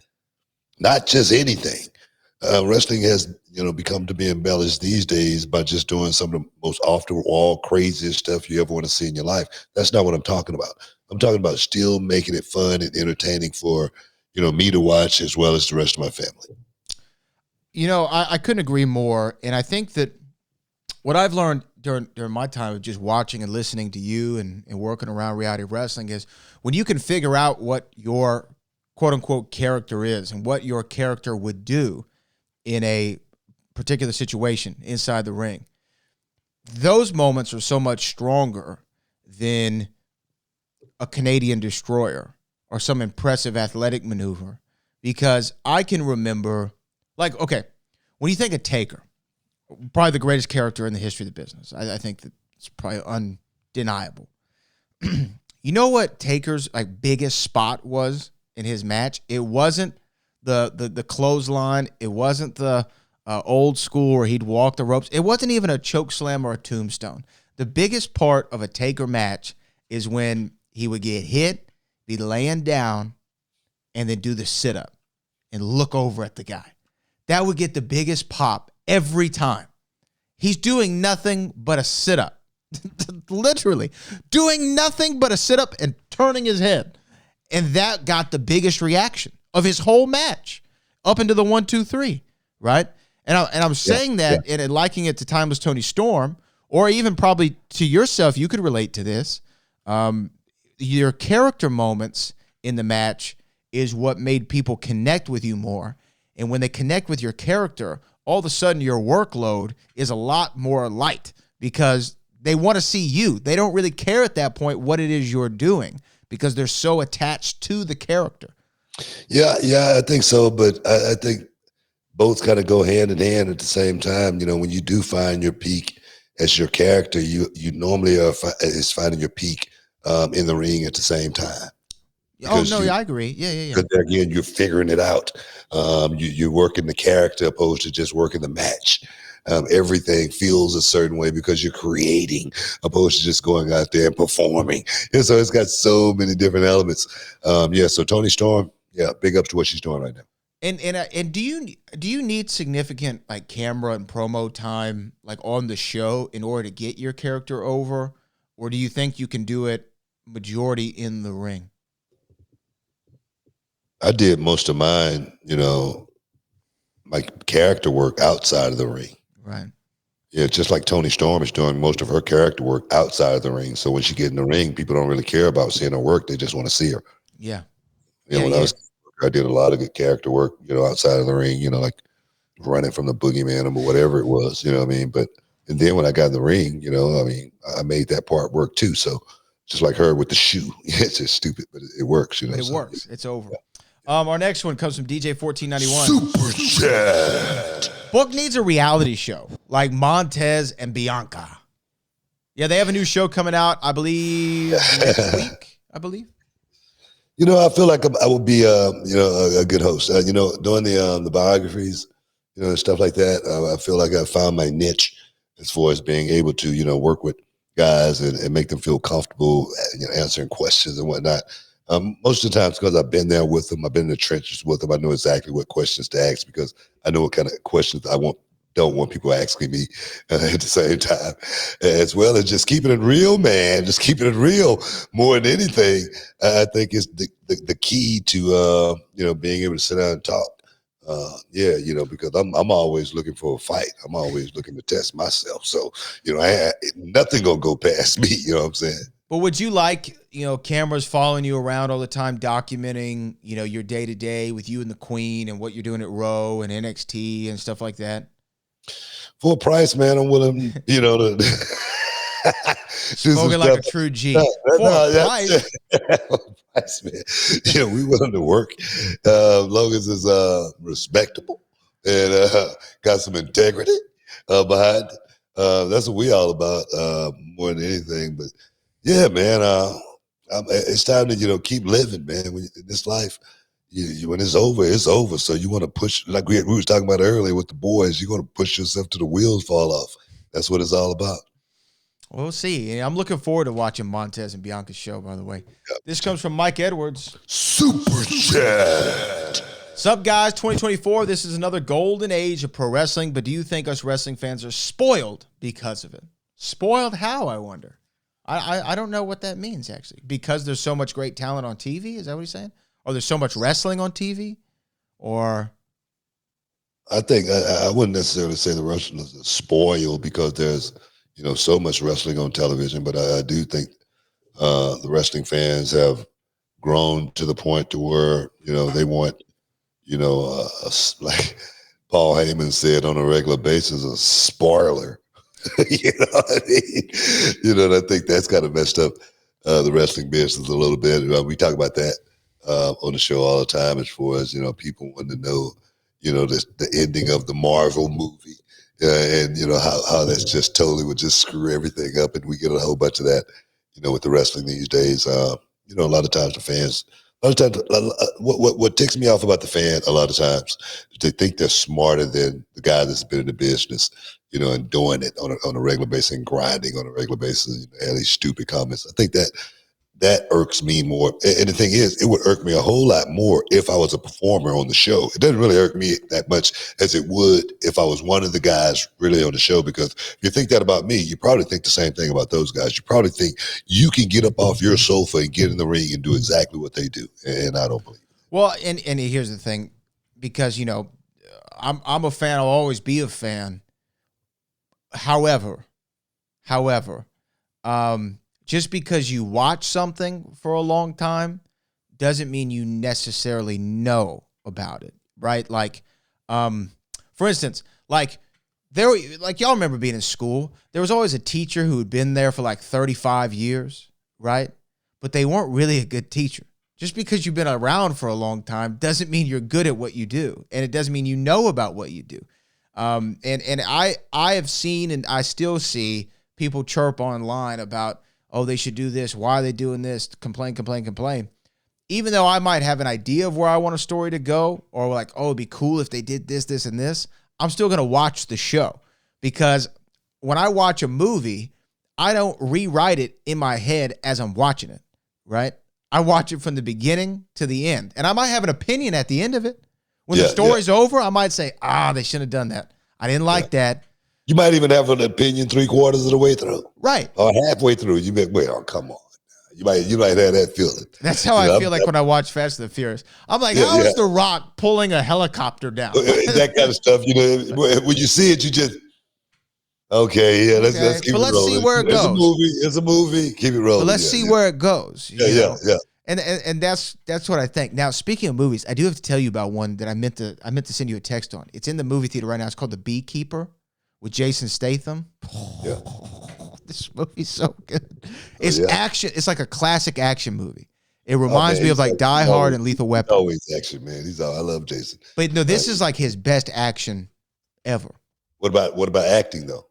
Speaker 3: not just anything. Wrestling has, you know, become to be embellished these days by just doing some of the most off the wall, craziest stuff you ever want to see in your life. That's not what I'm talking about. I'm talking about still making it fun and entertaining for, you know, me to watch as well as the rest of my family.
Speaker 4: You know, I couldn't agree more. And I think that what I've learned during my time of just watching and listening to you and working around reality wrestling is when you can figure out what your quote-unquote character is and what your character would do in a particular situation inside the ring, those moments are so much stronger than a Canadian destroyer or some impressive athletic maneuver, because I can remember, like, okay, when you think of Taker, probably the greatest character in the history of the business. I think that it's probably undeniable. You know what Taker's like biggest spot was in his match? It wasn't the clothesline. It wasn't the old school where he'd walk the ropes. It wasn't even a choke slam or a tombstone. The biggest part of a Taker match is when he would get hit, be laying down, and then do the sit-up and look over at the guy. That would get the biggest pop every time. He's doing nothing but a sit-up. Literally. Doing nothing but a sit-up and turning his head. And that got the biggest reaction of his whole match up into the 1, 2, 3, right? And I'm saying that and liking it to Timeless Tony Storm, or even probably to yourself, you could relate to this. Your character moments in the match is what made people connect with you more. And when they connect with your character, all of a sudden your workload is a lot more light because they want to see you. They don't really care at that point what it is you're doing because they're so attached to the character.
Speaker 3: Yeah, I think so. But I think both kind of go hand in hand at the same time. When you do find your peak as your character, you normally is finding your peak in the ring at the same time.
Speaker 4: I agree. Yeah.
Speaker 3: Because again, you're figuring it out. You're working the character opposed to just working the match. Everything feels a certain way because you're creating opposed to just going out there and performing. And so it's got so many different elements. So Toni Storm, big ups to what she's doing right now.
Speaker 4: And do you need significant like camera and promo time like on the show in order to get your character over, or do you think you can do it majority in the ring?
Speaker 3: I did most of mine, my character work outside of the ring.
Speaker 4: Right.
Speaker 3: Yeah, just like Toni Storm is doing most of her character work outside of the ring. So when she get in the ring, people don't really care about seeing her work. They just want to see her.
Speaker 4: Yeah.
Speaker 3: I did a lot of good character work, outside of the ring, like running from the boogeyman or whatever it was, you know what I mean? And then when I got in the ring, I made that part work too. So just like her with the shoe, it's just stupid, but it works,
Speaker 4: But it works. It's over. Our next one comes from DJ 1491.
Speaker 3: Super chat.
Speaker 4: Book needs a reality show like Montez and Bianca. Yeah, they have a new show coming out, I believe, next week, I believe.
Speaker 3: I feel like I would be, a good host. Doing the biographies, and stuff like that. I feel like I found my niche as far as being able to, work with guys and make them feel comfortable, answering questions and whatnot. Most of the times because I've been there with them, I've been in the trenches with them. I know exactly what questions to ask because I know what kind of questions don't want people asking me at the same time, as well as just keeping it real, man. Just keeping it real more than anything. I think is the key to being able to sit down and talk. Because I'm always looking for a fight. I'm always looking to test myself. So nothing gonna go past me. You know what I'm saying?
Speaker 4: But would you like, cameras following you around all the time, documenting, your day to day with you and the Queen and what you're doing at Raw and NXT and stuff like that?
Speaker 3: For a price, man, I'm willing, to do
Speaker 4: Spoken like a true G. Price,
Speaker 3: man. We willing to work as long as it's respectable and got some integrity behind. That's what we all about more than anything. But yeah, man, it's time to keep living, man. In this life, when it's over, it's over. So you want to push, like we was talking about earlier with the boys. You're going to push yourself till the wheels fall off. That's what it's all about.
Speaker 4: We'll see. I'm looking forward to watching Montez and Bianca's show, by the way. Yep. This comes from Mike Edwards.
Speaker 3: Super chat.
Speaker 4: Sup, guys? 2024, this is another golden age of pro wrestling, but do you think us wrestling fans are spoiled because of it? Spoiled how, I wonder? I don't know what that means, actually. Because there's so much great talent on TV? Is that what he's saying? Or there's so much wrestling on TV? Or...
Speaker 3: I think I wouldn't necessarily say the wrestlers are spoiled because there's so much wrestling on television, but I do think the wrestling fans have grown to the point to where they want like Paul Heyman said on a regular basis, a spoiler. You know what I mean? And I think that's kind of messed up the wrestling business a little bit. We talk about that on the show all the time as far as people wanting to know the ending of the Marvel movie. And how that's just totally would just screw everything up, and we get a whole bunch of that, with the wrestling these days. A lot of times the fans, what ticks me off about the fan a lot of times is they think they're smarter than the guy that's been in the business, and doing it on a regular basis and grinding on a regular basis. And these stupid comments. I think that irks me more. And the thing is, it would irk me a whole lot more if I was a performer on the show. It doesn't really irk me that much as it would if I was one of the guys really on the show, because if you think that about me, you probably think the same thing about those guys. You probably think you can get up off your sofa and get in the ring and do exactly what they do. And I don't believe it.
Speaker 4: Well, and here's the thing, because, I'm a fan. I'll always be a fan. However, just because you watch something for a long time doesn't mean you necessarily know about it, right? Like, for instance, like y'all remember being in school, there was always a teacher who had been there for like 35 years, right? but they weren't really a good teacher. Just because you've been around for a long time doesn't mean you're good at what you do, and it doesn't mean you know about what you do. And I have seen, and I still see people chirp online about, oh, they should do this. Why are they doing this? Complain. Even though I might have an idea of where I want a story to go, or like, oh, it'd be cool if they did this, this, and this, I'm still going to watch the show, because when I watch a movie, I don't rewrite it in my head as I'm watching it, right? I watch it from the beginning to the end, and I might have an opinion at the end of it. When the story's over, I might say, they shouldn't have done that. I didn't like that.
Speaker 3: You might even have an opinion 3/4 of the way through.
Speaker 4: Right.
Speaker 3: Or halfway through. You may, well, come on. You might have that feeling.
Speaker 4: That's how I feel like when I watch Fast and the Furious. I'm like, how is The Rock pulling a helicopter down?
Speaker 3: That kind of stuff, when you see it, you just, okay, let's keep it rolling.
Speaker 4: Let's see where it goes.
Speaker 3: It's a movie. Keep it rolling.
Speaker 4: But let's see where it goes.
Speaker 3: Yeah.
Speaker 4: And that's what I think. Now, speaking of movies, I do have to tell you about one that I meant to send you a text on. It's in the movie theater right now. It's called The Beekeeper with Jason Statham.
Speaker 3: Yeah.
Speaker 4: This movie's so good. It's action. It's like a classic action movie. It reminds me of like Die Hard and Lethal Weapon.
Speaker 3: Always action, man. I love Jason.
Speaker 4: But no, this is like his best action ever.
Speaker 3: What about acting though?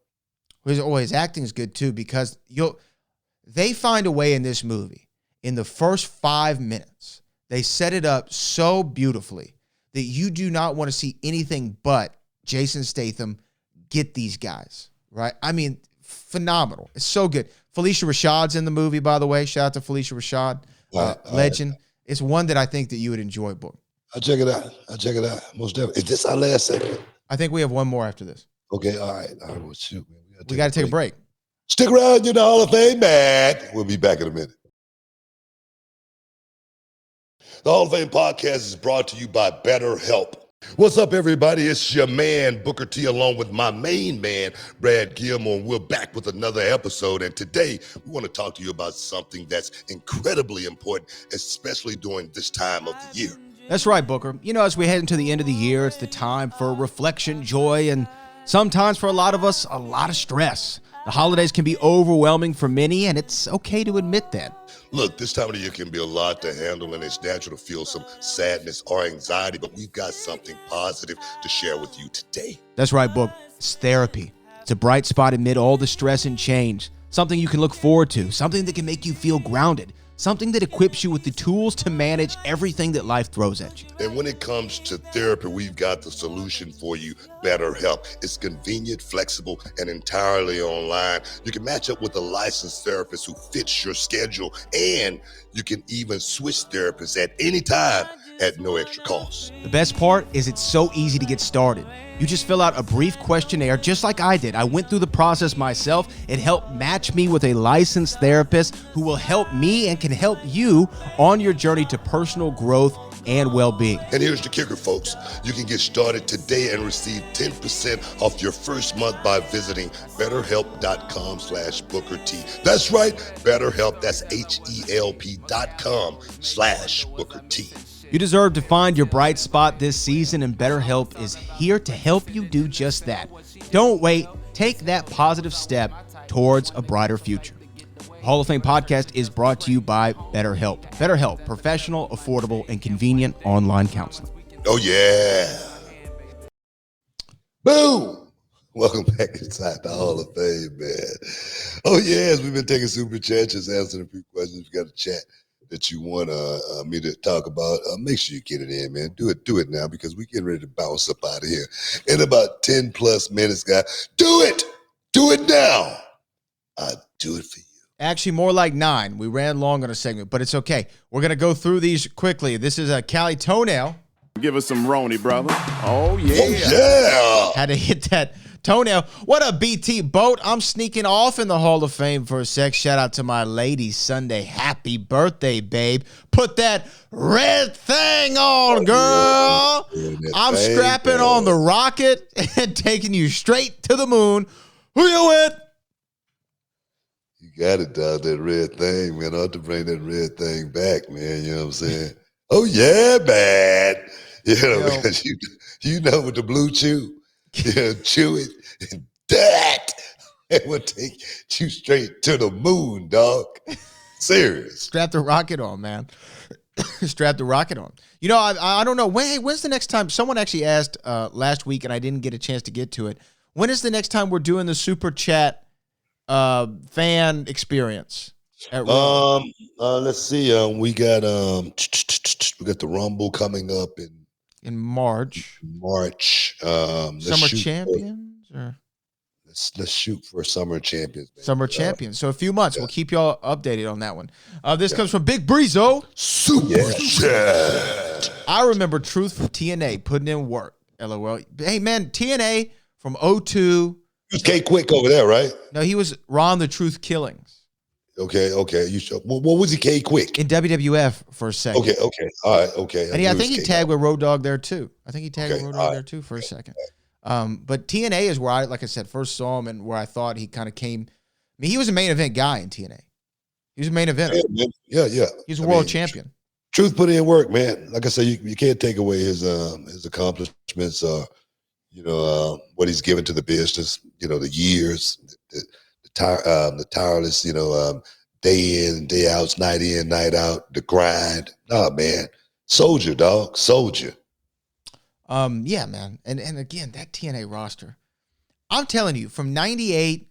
Speaker 4: His acting is good too, because they find a way in this movie. In the first 5 minutes, they set it up so beautifully that you do not want to see anything but Jason Statham get these guys, right? I mean, phenomenal. It's so good. Felicia Rashad's in the movie, by the way. Shout out to Felicia Rashad, legend. It's one that I think that you would enjoy, boy.
Speaker 3: I'll check it out. Most definitely. Is this our last segment?
Speaker 4: I think we have one more after this.
Speaker 3: Okay, all right. Well, shoot, man.
Speaker 4: We got to take a break.
Speaker 3: Stick around, you're in the Hall of Fame, man. We'll be back in a minute. The Hall of Fame podcast is brought to you by BetterHelp. What's up, everybody? It's your man, Booker T, along with my main man, Brad Gilmore. We're back with another episode, and today we want to talk to you about something that's incredibly important, especially during this time of the year.
Speaker 4: That's right, Booker. As we head into the end of the year, it's the time for reflection, joy, and sometimes for a lot of us, a lot of stress. The holidays can be overwhelming for many, and it's okay to admit that.
Speaker 3: Look, this time of the year can be a lot to handle, and it's natural to feel some sadness or anxiety, but we've got something positive to share with you today.
Speaker 4: That's right, Book. It's therapy. It's a bright spot amid all the stress and change. Something you can look forward to. Something that can make you feel grounded. Something that equips you with the tools to manage everything that life throws at you.
Speaker 3: And when it comes to therapy, we've got the solution for you, BetterHelp. It's convenient, flexible, and entirely online. You can match up with a licensed therapist who fits your schedule, and you can even switch therapists at any time at no extra cost.
Speaker 4: The best part is it's so easy to get started. You just fill out a brief questionnaire just like I did. I went through the process myself. It helped match me with a licensed therapist who will help me and can help you on your journey to personal growth and well-being.
Speaker 3: And here's the kicker, folks. You can get started today and receive 10% off your first month by visiting BetterHelp.com/Booker T. That's right, BetterHelp. That's HELP.com/Booker T.
Speaker 4: You deserve to find your bright spot this season, and BetterHelp is here to help you do just that. Don't wait. Take that positive step towards a brighter future. Hall of Fame podcast is brought to you by BetterHelp. BetterHelp, professional, affordable, and convenient online counseling.
Speaker 3: Oh, yeah. Boom. Welcome back inside the Hall of Fame, man. Oh, yes, we've been taking super chats, just answering a few questions. We got a chat that you want me to talk about. Make sure you get it in, man. Do it now, because we're getting ready to bounce up out of here in about 10 plus minutes, guys. Do it now. I'll do it for you.
Speaker 4: Actually, more like 9. We ran long on a segment, but it's okay. We're going to go through these quickly. This is a Cali Toenail.
Speaker 10: Give us some Roni, brother. Oh, yeah.
Speaker 3: Oh, yeah.
Speaker 4: Had to hit that toenail. What a BT boat. I'm sneaking off in the Hall of Fame for a sec. Shout out to my lady Sunday. Happy birthday, babe. Put that red thing on, girl. I'm strapping on the rocket and taking you straight to the moon. Who you with?
Speaker 3: You got it, dog. That red thing, man. I ought to bring that red thing back, man. You know what I'm saying? Oh, yeah, man. Because you know with the blue chew, chew it and that, it will take you straight to the moon, dog. Serious.
Speaker 4: Strap the rocket on, man. Strap the rocket on. You know, I don't know. When's the next time? Someone actually asked last week, and I didn't get a chance to get to it. When is the next time we're doing the Super Chat fan experience?
Speaker 3: Let's see. We got the Rumble coming up
Speaker 4: in March. Summer Champions, or
Speaker 3: let's shoot for Summer Champions. Baby.
Speaker 4: Summer Champions. So a few months. Yeah. We'll keep y'all updated on that one. This comes from Big Breezo.
Speaker 3: Super Chat.
Speaker 4: I remember Truth from TNA putting in work. LOL. Hey man, TNA from 02.
Speaker 3: K Quick over there, right?
Speaker 4: No, he was Ron the Truth Killings.
Speaker 3: Okay. You show. What was he? K Quick
Speaker 4: in WWF for a second.
Speaker 3: Okay, all right, okay.
Speaker 4: And I think he tagged with Road Dogg there too. There too for a second. But TNA is where I, like I said, first saw him and where I thought he kind of came. I mean, he was a main event guy in TNA. He was a main eventer.
Speaker 3: Yeah.
Speaker 4: He's a world champion.
Speaker 3: Truth put in work, man. Like I said, you can't take away his accomplishments. What he's given to the business. The years, the tireless, day in, day out, night in, night out, the grind. Nah, man. Soldier, dog. Soldier.
Speaker 4: Yeah, man. And again, that TNA roster. I'm telling you, from 98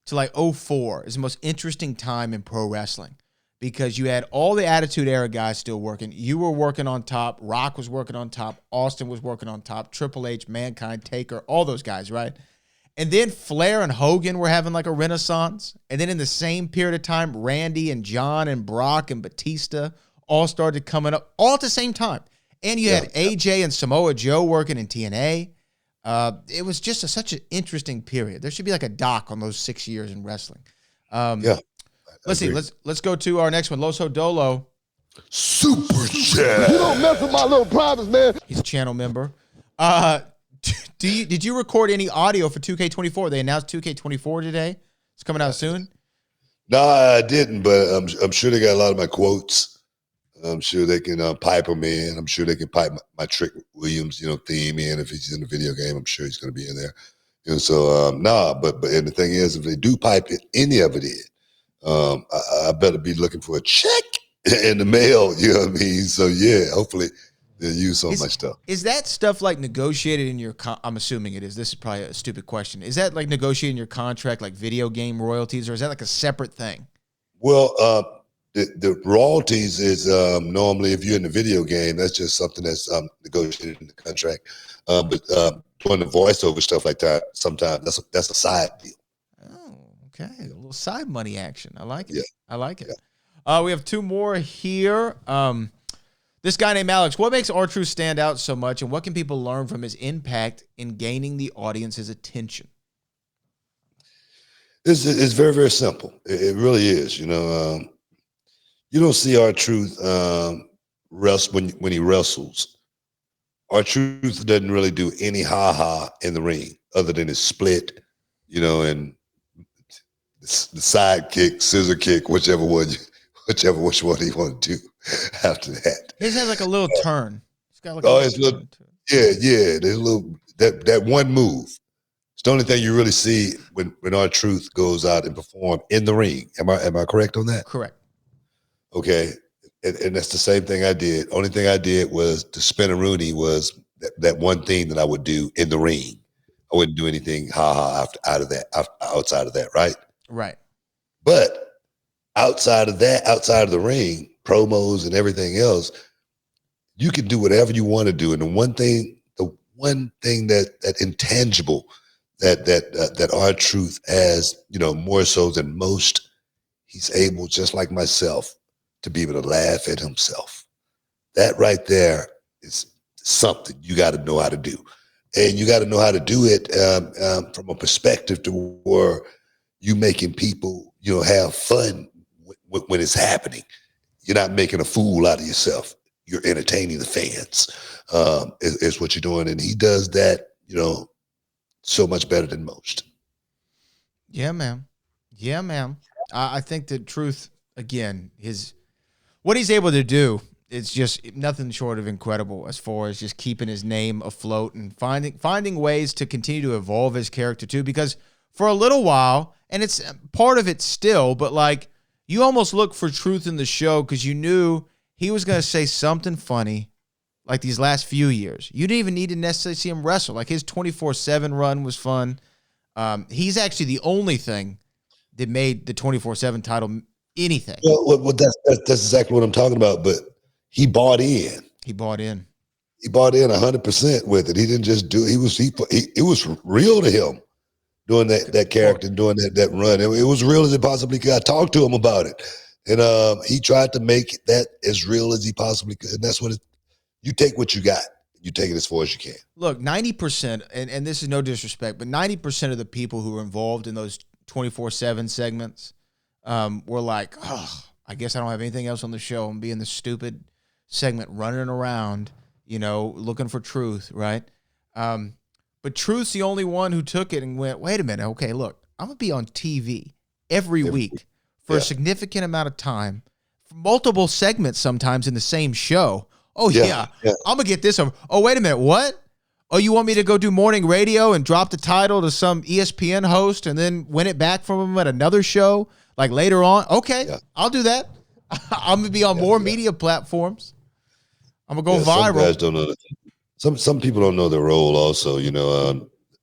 Speaker 4: to like 04 is the most interesting time in pro wrestling because you had all the Attitude Era guys still working. You were working on top. Rock was working on top. Austin was working on top. Triple H, Mankind, Taker, all those guys, right? And then Flair and Hogan were having like a renaissance. And then in the same period of time, Randy and John and Brock and Batista all started coming up all at the same time. And you had AJ and Samoa Joe working in TNA. It was just such an interesting period. There should be like a doc on those 6 years in wrestling. Let's see. Let's go to our next one. Loso Dolo.
Speaker 3: Super Chat.
Speaker 5: You don't mess with my little privates, man.
Speaker 4: He's a channel member. Did you record any audio for 2K24? They announced 2K24 today. It's coming out soon.
Speaker 3: No, I didn't, but I'm sure they got a lot of my quotes. I'm sure they can pipe them in. I'm sure they can pipe my Trick Williams, theme in. If he's in the video game, I'm sure he's going to be in there. But and the thing is, if they do pipe any of it in, I better be looking for a check in the mail. You know what I mean? So yeah, hopefully they'll use some of my stuff.
Speaker 4: Is that stuff like negotiated in your? I'm assuming it is. This is probably a stupid question. Is that like negotiated in your contract, like video game royalties, or is that like a separate thing?
Speaker 3: Well, the royalties is normally if you're in the video game, that's just something that's negotiated in the contract. But doing the voiceover stuff like that, sometimes that's a side deal.
Speaker 4: Oh, okay, a little side money action. I like it.
Speaker 3: Yeah.
Speaker 4: I like it. Yeah. We have two more here. This guy named Alex. What makes R-Truth stand out so much, and what can people learn from his impact in gaining the audience's attention?
Speaker 3: It's very, very simple. It really is. You don't see R-Truth when he wrestles. R-Truth doesn't really do any ha-ha in the ring other than his split, and the side kick, scissor kick, whichever which one he want to do after that.
Speaker 4: His has like a little turn. It's got like
Speaker 3: there's a little that one move. It's the only thing you really see when R-Truth goes out and perform in the ring. Am I correct on that?
Speaker 4: Correct.
Speaker 3: Okay, and that's the same thing I did. Only thing I did was the spin-a-rooney was that one thing that I would do in the ring. I wouldn't do anything outside of that, right?
Speaker 4: Right.
Speaker 3: But outside of the ring, promos and everything else, you can do whatever you want to do. And the one thing that intangible that R-Truth has, more so than most, he's able, just like myself, to be able to laugh at himself. That right there is something you got to know how to do. And you got to know how to do it from a perspective to where you making people, have fun when it's happening. You're not making a fool out of yourself. You're entertaining the fans, is what you're doing. And he does that, so much better than most.
Speaker 4: Yeah, man. I think the Truth, again, what he's able to do is just nothing short of incredible as far as just keeping his name afloat and finding ways to continue to evolve his character too. Because for a little while, and it's part of it still, but like You almost looked for truth in the show because you knew he was going to say something funny like these last few years. You didn't even need to necessarily see him wrestle. Like his 24/7 run was fun. He's actually the only thing that made the 24/7 title anything.
Speaker 3: Well, that's exactly what I'm talking about. But he bought in.
Speaker 4: He bought in.
Speaker 3: He bought in 100% with it. He didn't just do it. It was real to him doing that character, doing that run. It was real as it possibly could. I talked to him about it. And he tried to make that as real as he possibly could. And that's what you take what you got. You take it as far as you can.
Speaker 4: Look, 90%, and this is no disrespect, but 90% of the people who were involved in those 24/7 segments were like, oh, I guess I don't have anything else on the show. I'm being the stupid segment running around, looking for truth, right? But Truth's the only one who took it and went, wait a minute, okay, look, I'm going to be on TV every week for a significant amount of time, for multiple segments sometimes in the same show. Oh, yeah. I'm going to get this over. Oh, wait a minute, what? Oh, you want me to go do morning radio and drop the title to some ESPN host and then win it back from him at another show, like later on? Okay, I'll do that. I'm going to be on more media platforms. I'm going to go viral.
Speaker 3: Some guys don't know that. Some people don't know their role also,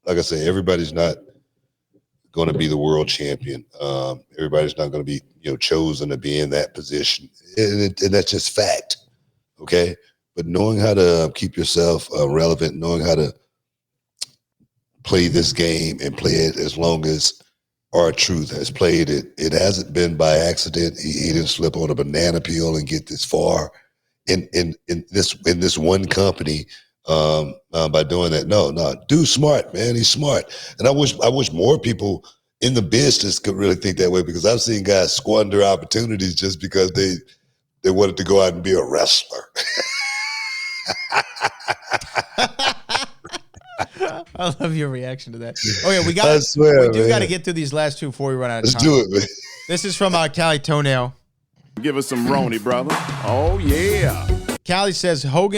Speaker 3: like I say, everybody's not going to be the world champion. Everybody's not going to be, chosen to be in that position. And that's just fact. Okay. But knowing how to keep yourself relevant, knowing how to play this game and play it as long as R-Truth has played it, it hasn't been by accident. He didn't slip on a banana peel and get this far in this one company. By doing that. No, dude's smart, man. He's smart. And I wish more people in the business could really think that way, because I've seen guys squander opportunities just because they wanted to go out and be a wrestler.
Speaker 4: I love your reaction to that. Oh yeah, we got to get through these last two before we run out of time.
Speaker 3: Let's do it, man.
Speaker 4: This is from Cali Toenail.
Speaker 10: Give us some Roni, brother. Oh yeah.
Speaker 4: Callie says, Hulk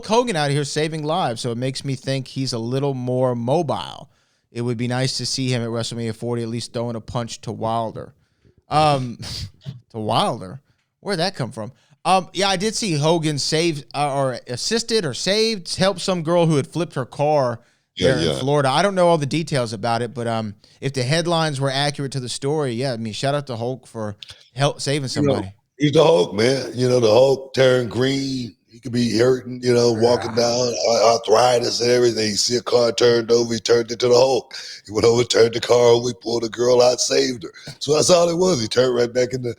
Speaker 4: Hogan out here saving lives, so it makes me think he's a little more mobile. It would be nice to see him at WrestleMania 40 at least throwing a punch to Wilder. To Wilder? Where'd that come from? Yeah, I did see Hogan save or assisted or saved, helped some girl who had flipped her car there in Florida. I don't know all the details about it, but if the headlines were accurate to the story, shout out to Hulk for saving somebody.
Speaker 3: He's the Hulk, man. The Hulk turned green. He could be hurting, walking down, arthritis and everything. You see a car turned over, he turned into the Hulk. He went over, turned the car over, he pulled the girl out, saved her. So that's all it was. He turned right back into,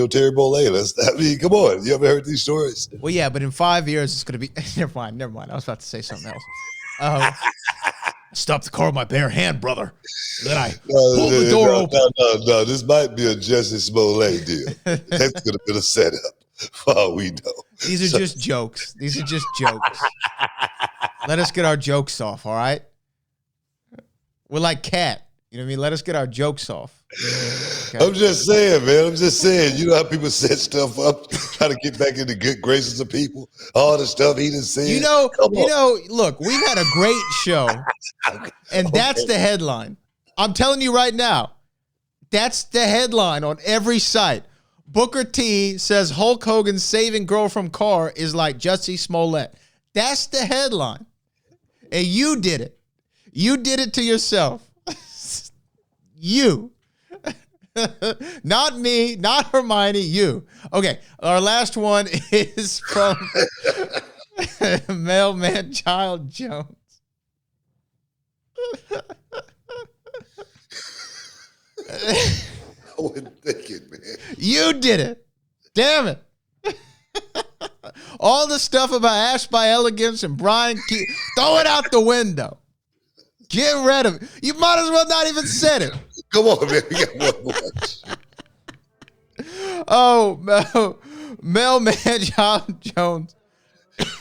Speaker 3: Terry Bollea. Come on. You ever heard these stories?
Speaker 4: Well, yeah, but in 5 years, it's going to be – never mind. I was about to say something else. Stop the car with my bare hand, brother. Then I pulled the door open.
Speaker 3: No. This might be a Jesse Smollett deal. That's going to be a setup for all we know.
Speaker 4: These are just jokes. Let us get our jokes off, all right? We're like Cat. You know what I mean? Let us get our jokes off. Okay?
Speaker 3: I'm just saying, man. I'm just saying. You know how people set stuff up, try to get back in the good graces of people? All the stuff he done said.
Speaker 4: Look, we've had a great show, and that's the headline. I'm telling you right now, that's the headline on every site. Booker T says Hulk Hogan saving girl from car is like Jussie Smollett. That's the headline. And you did it. You did it to yourself. You. Not me, not Hermione, you. Okay, our last one is from Mailman Child Jones.
Speaker 3: I wasn't thinking, man.
Speaker 4: You did it. Damn it. All the stuff about Ash by Elegance and Bryan, throw it out the window. Get rid of it. You might as well not even said it.
Speaker 3: Come on, man. We got one more.
Speaker 4: Oh, Mailman John Jones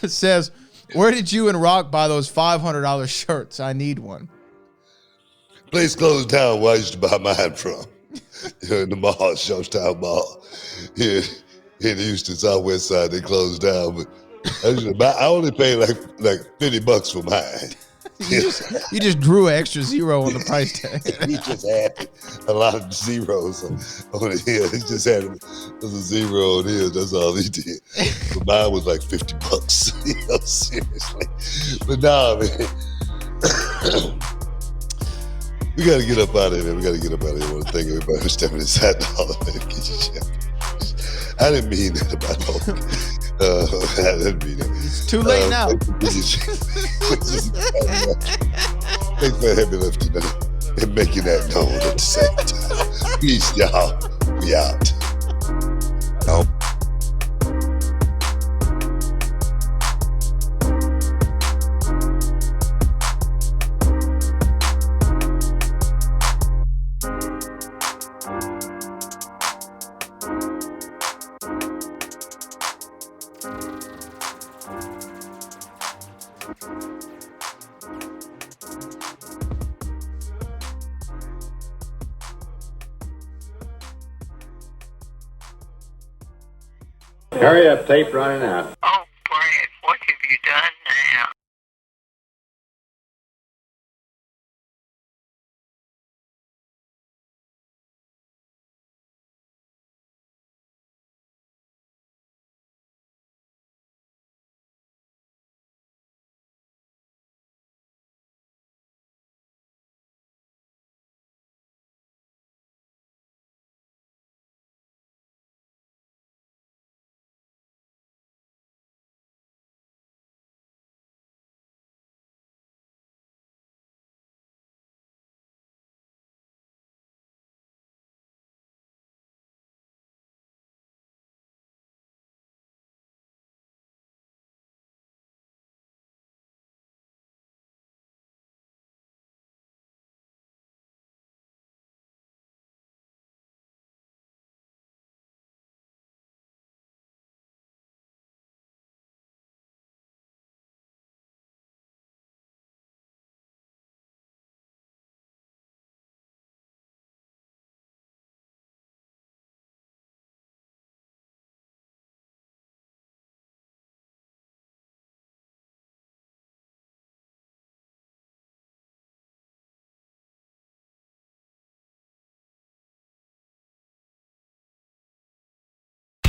Speaker 4: says, where did you and Rock buy those $500 shirts? I need one.
Speaker 3: Place closed down where I used to buy mine from. In the mall, Showstown Mall. Here in the Houston Southwest side, they closed down. But I only paid like $50 for mine.
Speaker 4: You just drew an extra zero on the price tag.
Speaker 3: He just had a lot of zeros on here. He just had a zero on here. That's all he did. But mine was like $50. You know, seriously. But nah, man. We got to get up out of here. I want to thank everybody for stepping inside the Hall of Fame Kitchen Champions. I didn't mean that about I didn't mean that.
Speaker 4: It's too late now.
Speaker 3: Thanks for having us tonight and making that known at the same time. Peace, y'all. We out. Nope.
Speaker 11: Hurry up, tape running out.
Speaker 12: Oh, Bryan, what have you done now?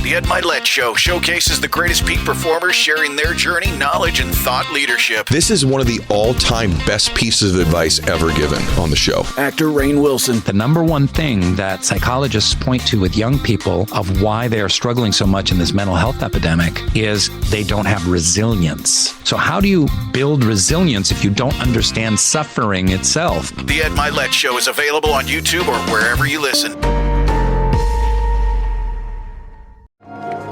Speaker 13: The Ed Milet Show showcases the greatest peak performers sharing their journey, knowledge, and thought leadership.
Speaker 14: This is one of the all-time best pieces of advice ever given on the show.
Speaker 13: Actor Rainn Wilson.
Speaker 15: The number one thing that psychologists point to with young people of why they are struggling so much in this mental health epidemic is they don't have resilience. So how do you build resilience if you don't understand suffering itself?
Speaker 13: The Ed Milet Show is available on YouTube or wherever you listen.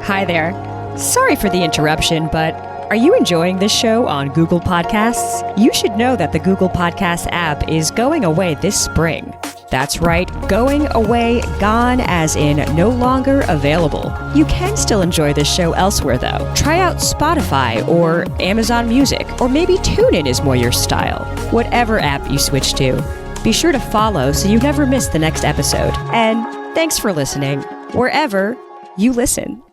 Speaker 16: Hi there. Sorry for the interruption, but are you enjoying this show on Google Podcasts? You should know that the Google Podcasts app is going away this spring. That's right, going away, gone as in no longer available. You can still enjoy this show elsewhere though. Try out Spotify or Amazon Music, or maybe TuneIn is more your style. Whatever app you switch to, be sure to follow so you never miss the next episode. And thanks for listening, wherever you listen.